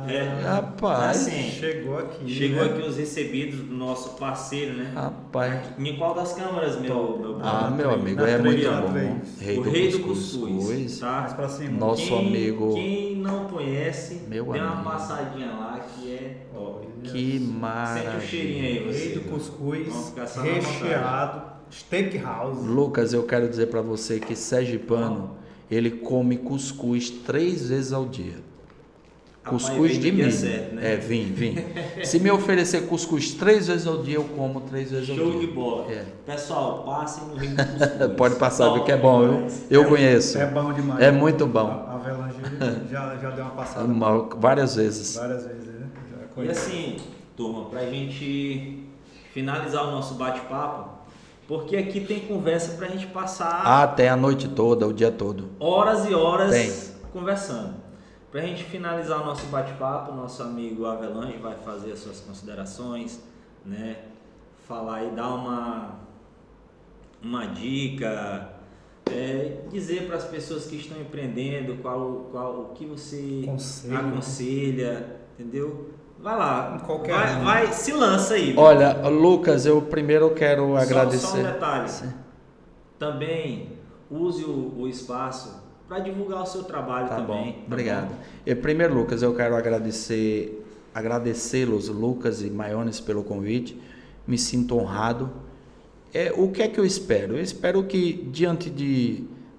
É Rapaz. assim, chegou aqui. Chegou aqui os recebidos do nosso parceiro, né? Rapaz. Em qual das câmaras, meu meu amigo, na é três, muito na bom. três. O Rei do Cuscuz, tá? Mais pra cima. Nosso amigo. Quem não conhece, Meu dê uma amigo. passadinha lá que é top. Que maravilha. Sente o cheirinho aí, você. Rei do Vamos cuscuz, ficar só na recheado, steakhouse. Lucas, eu quero dizer para você que sergipano, ele come cuscuz 3 vezes ao dia. Cuscuz de vem no dia milho. certo, né? Vim. Se me oferecer cuscuz 3 vezes ao dia, eu como 3 vezes ao dia. Show de bola. Pessoal, passem no Rio do Cuscuz. Pode passar, viu, Top que é bom, demais. eu conheço. É bom demais. É muito bom. A Avelange já deu uma passada. Várias vezes. Várias vezes, né? E assim, turma, pra gente finalizar o nosso bate-papo, porque aqui tem conversa pra gente passar Até a noite toda, o dia todo. horas e horas Tem. conversando. Pra gente finalizar o nosso bate-papo, nosso amigo Avelange vai fazer as suas considerações, né? Falar e dar uma dica, dizer para as pessoas que estão empreendendo o que você aconselha, entendeu? Vai lá, se lança aí. Olha, Lucas, eu primeiro quero agradecer. Só um detalhe. Também use o espaço para divulgar o seu trabalho também. Bom, tá obrigado. Bom? Primeiro, Lucas, eu quero agradecê-los, Lucas e Maiones, pelo convite. Me sinto honrado. O que é que eu espero? Eu espero que, diante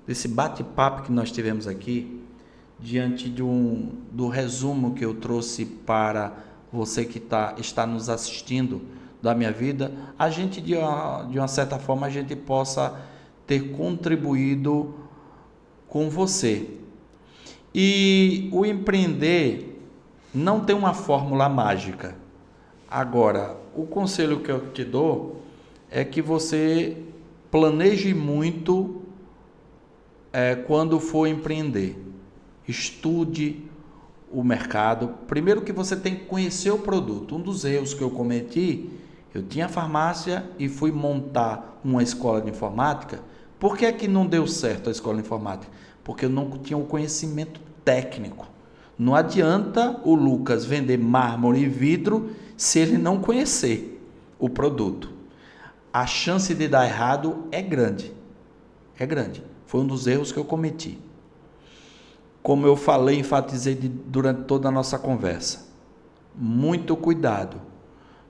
desse bate-papo que nós tivemos aqui, diante do resumo que eu trouxe para você que está nos assistindo da minha vida, a gente, de uma certa forma, a gente possa ter contribuído com você. E o empreender não tem uma fórmula mágica. Agora, o conselho que eu te dou é que você planeje muito quando for empreender. Estude o mercado. Primeiro que você tem que conhecer o produto. Um dos erros que eu cometi, eu tinha farmácia e fui montar uma escola de informática. Por que é que não deu certo a escola de informática? Porque eu não tinha o conhecimento técnico. Não adianta o Lucas vender mármore e vidro se ele não conhecer o produto. A chance de dar errado é grande. É grande. Foi um dos erros que eu cometi. Como eu falei, enfatizei durante toda a nossa conversa. Muito cuidado.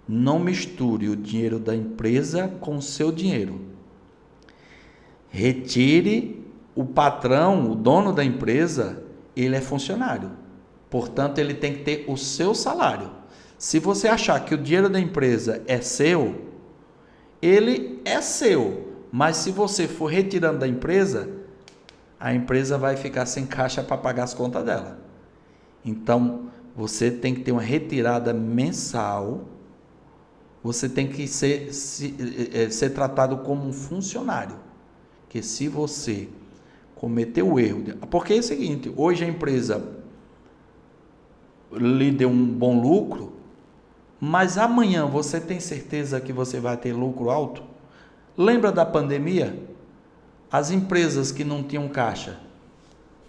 Não misture o dinheiro da empresa com o seu dinheiro. Retire o patrão, o dono da empresa, ele é funcionário. Portanto, ele tem que ter o seu salário. Se você achar que o dinheiro da empresa é seu, ele é seu. Mas se você for retirando da empresa, a empresa vai ficar sem caixa para pagar as contas dela. Então, você tem que ter uma retirada mensal. Você tem que ser tratado como um funcionário. Que se você cometer o erro... Porque é o seguinte, hoje a empresa lhe deu um bom lucro, mas amanhã você tem certeza que você vai ter lucro alto? Lembra da pandemia? As empresas que não tinham caixa,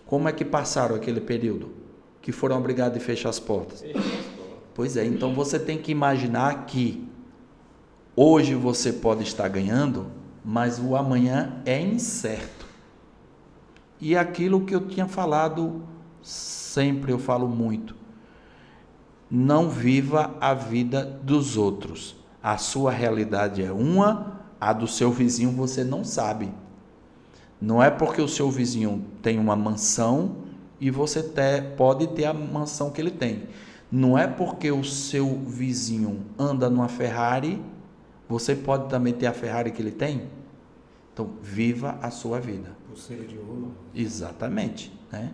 como é que passaram aquele período? Que foram obrigadas a fechar as portas? Pois é, então você tem que imaginar que hoje você pode estar ganhando, mas o amanhã é incerto. E aquilo que eu tinha falado, sempre eu falo muito, não viva a vida dos outros. A sua realidade é uma, a do seu vizinho você não sabe. Não é porque o seu vizinho tem uma mansão e você pode ter a mansão que ele tem. Não é porque o seu vizinho anda numa Ferrari, você pode também ter a Ferrari que ele tem. Então, viva a sua vida. Pulseira de ouro. Exatamente, né?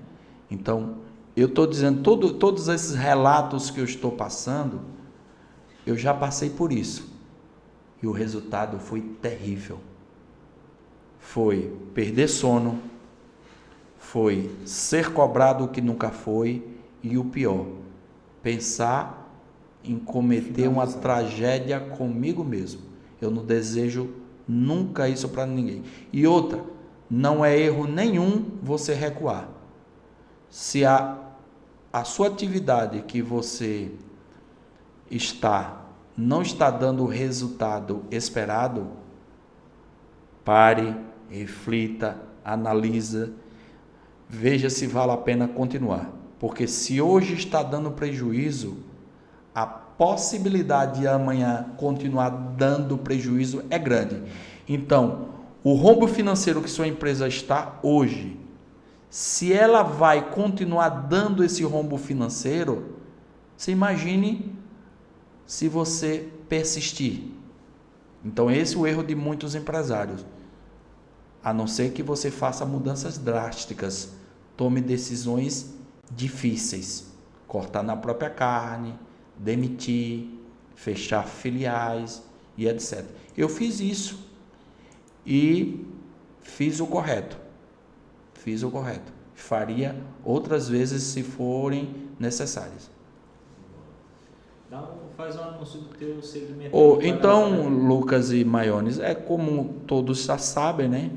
Então, eu estou dizendo, todos esses relatos que eu estou passando, eu já passei por isso. E o resultado foi terrível. Foi perder sono, foi ser cobrado o que nunca foi e o pior, pensar em cometer uma tragédia comigo mesmo. Eu não desejo nunca isso para ninguém. E outra, não é erro nenhum você recuar. Se a sua atividade que você não está dando o resultado esperado, pare, reflita, analisa, veja se vale a pena continuar. Porque se hoje está dando prejuízo, a possibilidade de amanhã continuar dando prejuízo é grande. Então, o rombo financeiro que sua empresa está hoje, se ela vai continuar dando esse rombo financeiro, você imagine se você persistir. Então esse é o erro de muitos empresários. A não ser que você faça mudanças drásticas, tome decisões difíceis, cortar na própria carne, demitir, fechar filiais e etc. Eu fiz isso e fiz o correto. Faria outras vezes se forem necessárias. Faz um anúncio do teu segmento. Então, Lucas e Maiones, é como todos já sabem, né?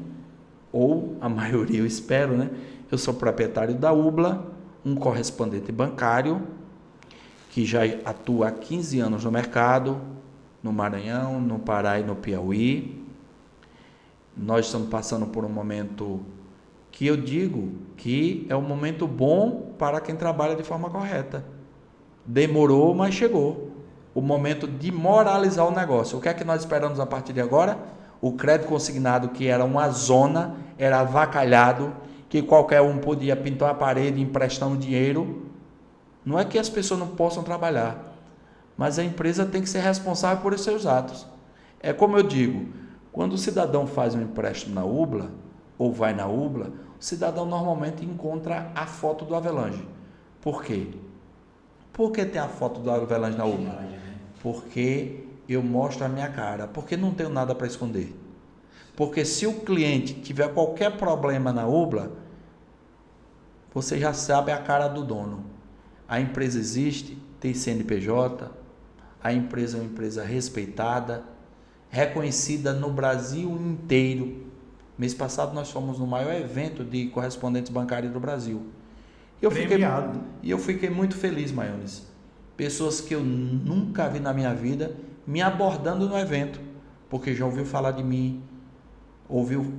Ou a maioria, eu espero, né? Eu sou proprietário da UBLA, um correspondente bancário, que já atua há 15 anos no mercado, no Maranhão, no Pará e no Piauí. Nós estamos passando por um momento que eu digo que é um momento bom para quem trabalha de forma correta. Demorou, mas chegou. O momento de moralizar o negócio. O que é que nós esperamos a partir de agora? O crédito consignado, que era uma zona, era avacalhado, que qualquer um podia pintar a parede emprestando dinheiro. Não é que as pessoas não possam trabalhar, mas a empresa tem que ser responsável por seus atos. É como eu digo, quando o cidadão faz um empréstimo na UBLA, ou vai na UBLA, o cidadão normalmente encontra a foto do Avelange. Por quê? Por que tem a foto do Avelange na UBLA? Porque eu mostro a minha cara, porque não tenho nada para esconder. Porque se o cliente tiver qualquer problema na UBLA, você já sabe a cara do dono. A empresa existe, tem CNPJ, a empresa é uma empresa respeitada, reconhecida no Brasil inteiro. Mês passado nós fomos no maior evento de correspondentes bancários do Brasil. E eu fiquei muito feliz, Maiones. Pessoas que eu nunca vi na minha vida me abordando no evento, porque já ouviu falar de mim, ouviu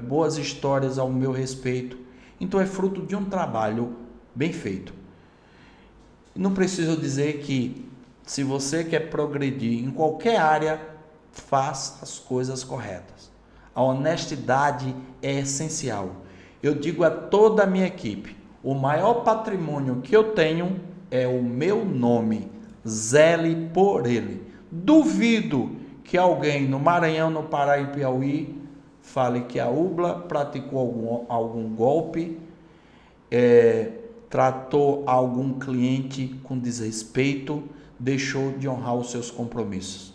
boas histórias ao meu respeito. Então é fruto de um trabalho bem feito. Não preciso dizer que se você quer progredir em qualquer área, faça as coisas corretas. A honestidade é essencial. Eu digo a toda a minha equipe, o maior patrimônio que eu tenho é o meu nome. Zele por ele. Duvido que alguém no Maranhão, no Pará e Piauí fale que a UBLA praticou algum golpe, tratou algum cliente com desrespeito, deixou de honrar os seus compromissos.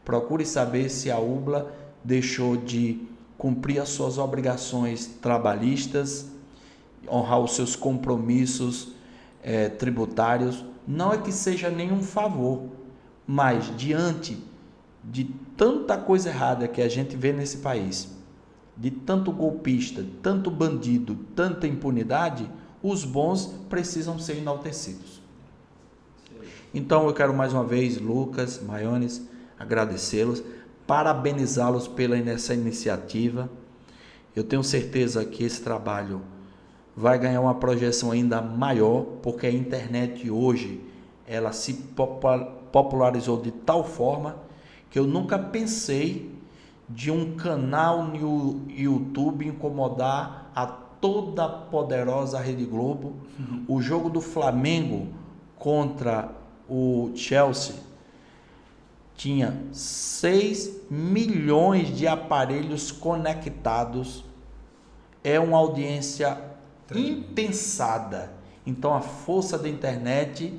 Procure saber se a UBLA deixou de cumprir as suas obrigações trabalhistas, honrar os seus compromissos tributários. Não é que seja nenhum favor, mas diante de tanta coisa errada que a gente vê nesse país, de tanto golpista, tanto bandido, tanta impunidade, os bons precisam ser enaltecidos. Então eu quero mais uma vez, Lucas, Maiones, agradecê-los, parabenizá-los pela essa iniciativa. Eu tenho certeza que esse trabalho vai ganhar uma projeção ainda maior, porque a internet hoje ela se popularizou de tal forma que eu nunca pensei de um canal no YouTube incomodar a toda a poderosa Rede Globo. O jogo do Flamengo contra o Chelsea tinha 6 milhões de aparelhos conectados. É uma audiência impensada. Então a força da internet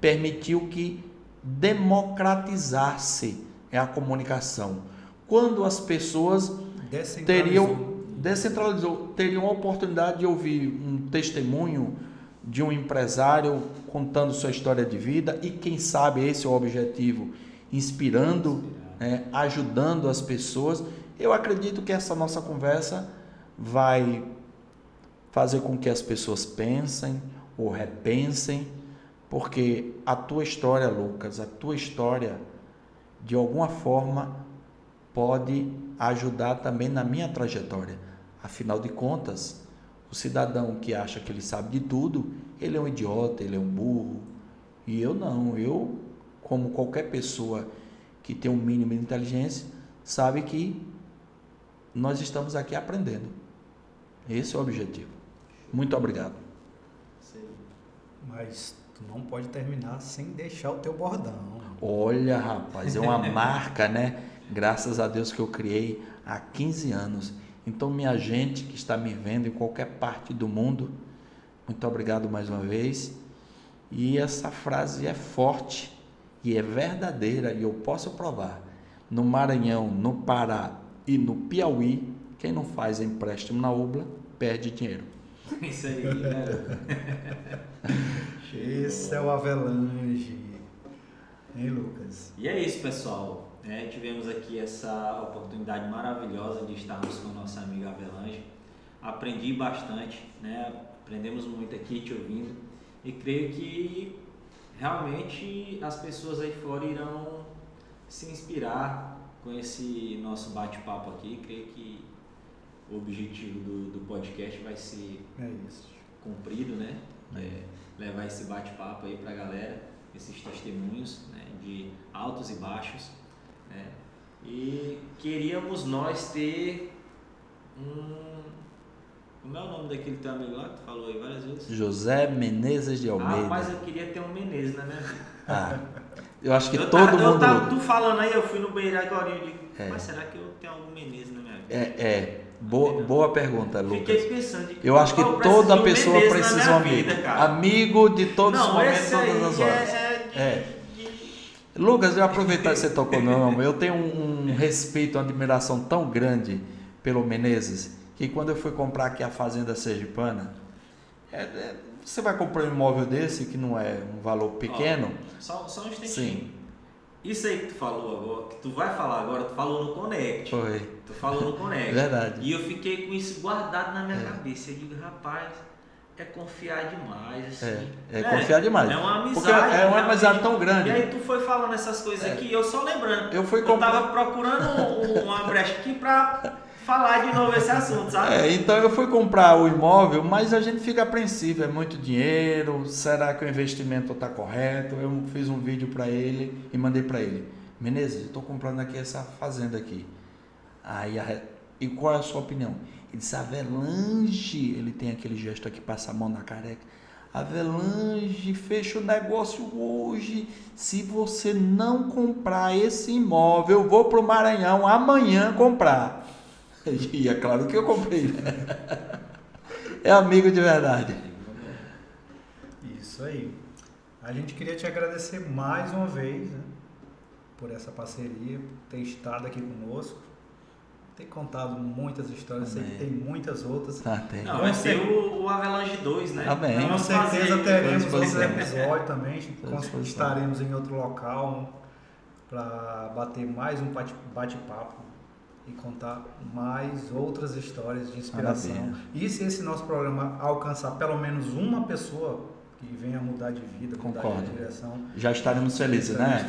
permitiu que democratizasse a comunicação. Quando as pessoas teriam a oportunidade de ouvir um testemunho de um empresário contando sua história de vida, e quem sabe esse é o objetivo, inspirando, ajudando as pessoas. Eu acredito que essa nossa conversa vai fazer com que as pessoas pensem ou repensem, porque a tua história, Lucas, a tua história, de alguma forma, pode ajudar também na minha trajetória. Afinal de contas, o cidadão que acha que ele sabe de tudo, ele é um idiota, ele é um burro. E eu não, eu, como qualquer pessoa que tem um mínimo de inteligência, sabe que nós estamos aqui aprendendo. Esse é o objetivo. Muito obrigado. Isso aí. Mas tu não pode terminar sem deixar o teu bordão. Olha, rapaz, é uma marca, né? Graças a Deus que eu criei há 15 anos. Então, minha gente que está me vendo em qualquer parte do mundo, muito obrigado mais uma vez. E essa frase é forte e é verdadeira e eu posso provar. No Maranhão, no Pará e no Piauí, quem não faz empréstimo na UBLA perde dinheiro. Isso aí, galera. Esse é o Avelange. Hein, Lucas? E é isso, pessoal. Tivemos aqui essa oportunidade maravilhosa de estarmos com a nossa amiga Avelange. Aprendi bastante, né? Aprendemos muito aqui te ouvindo e creio que realmente as pessoas aí fora irão se inspirar com esse nosso bate-papo aqui. Creio que o objetivo do podcast vai ser isso. cumprido, né? Levar esse bate-papo aí pra galera, esses testemunhos, né? De altos e baixos, né? E queríamos nós ter como é o nome daquele teu amigo lá que tu falou aí várias vezes? José Menezes de Almeida. Mas eu queria ter um Menezes na minha vida. Eu acho que todo mundo... Tu falando aí, eu fui no banheiro agora e eu digo, mas será que eu tenho algum Menezes na minha vida? Boa pergunta, Lucas. Fiquei pensando. Eu acho que toda pessoa precisa de um amigo. Amigo de todos os momentos, todas as horas. Lucas, eu vou aproveitar que você tocou no nome. Eu tenho um respeito, uma admiração tão grande pelo Menezes, que quando eu fui comprar aqui a Fazenda Sergipana, você vai comprar um imóvel desse, que não é um valor pequeno. Só um instantinho. Sim. Isso aí que tu falou agora, que tu vai falar agora, tu falou no Connect. Foi. Tu falou no Connect. Verdade. E eu fiquei com isso guardado na minha cabeça. Eu digo, rapaz, é confiar demais, assim. Confiar demais. É uma amizade. Porque é uma amizade tão grande. E aí tu foi falando essas coisas aqui, eu só lembrando. Eu fui tava procurando uma brecha aqui pra falar de novo esse assunto, sabe? Então eu fui comprar o imóvel, mas a gente fica apreensivo, é muito dinheiro, será que o investimento está correto? Eu fiz um vídeo para ele e mandei para ele. Menezes, eu estou comprando aqui essa fazenda aqui. E qual é a sua opinião? Ele disse, Avelange, ele tem aquele gesto aqui, passa a mão na careca. Avelange, fecha o negócio hoje. Se você não comprar esse imóvel, eu vou para o Maranhão amanhã comprar. E é claro que eu comprei, né? É amigo de verdade. Isso aí. A gente queria te agradecer mais uma vez, né, por essa parceria, por ter estado aqui conosco, ter contado muitas histórias, sei que tem muitas outras. Tem. Não, vai ser o Avelange 2, né? Amém. Com certeza teremos outros disposição. episódios também, estaremos em outro local para bater mais um bate-papo e contar mais outras histórias de inspiração. Maravilha. E se esse nosso programa alcançar pelo menos uma pessoa que venha mudar de vida, mudar de direção, já estaremos felizes, né?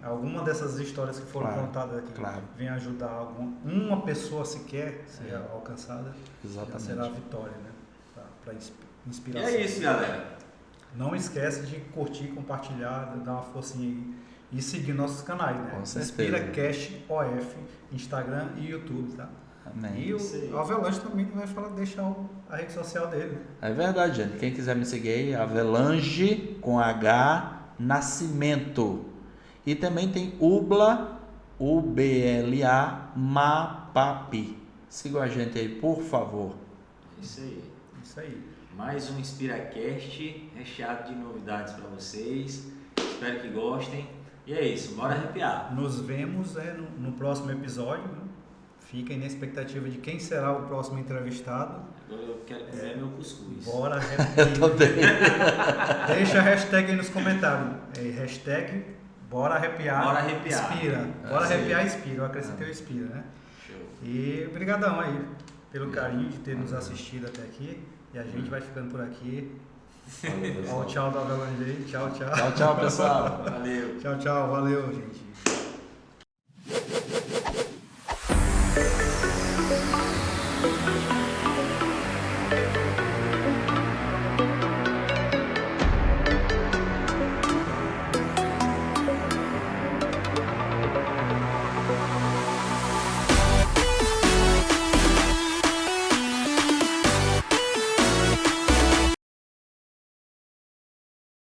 Alguma dessas histórias que foram contadas aqui venha ajudar uma pessoa sequer ser alcançada, já será a vitória, né? Para inspiração. E é isso, galera. Não esquece de curtir, compartilhar, dar uma forcinha aí e seguir nossos canais, né? Com certeza. InspiraCast OF, Instagram e YouTube, tá? Amém. E o Avelange também vai deixar a rede social dele. É verdade, gente. Quem quiser me seguir aí, Avelange com H Nascimento. E também tem UBLA, UBLA Mapapi. Sigam a gente aí, por favor. Isso aí. Isso aí. Mais um InspiraCast recheado de novidades para vocês. Espero que gostem. E é isso, bora arrepiar. Nos vemos no próximo episódio. Né? Fiquem na expectativa de quem será o próximo entrevistado. Agora eu quero comer meu cuscuz. Bora arrepiar. Deixa a hashtag aí nos comentários. Hashtag bora arrepiar. Bora arrepiar. Inspira. Bora arrepiar inspira. Eu acrescentei o inspira, né? Show. E brigadão aí pelo carinho de ter nos assistido até aqui. E a gente vai ficando por aqui. Olha o tchau do Avelange aí. Tchau, tchau. Tchau, tchau, pessoal. Valeu. Tchau, tchau. Valeu, gente.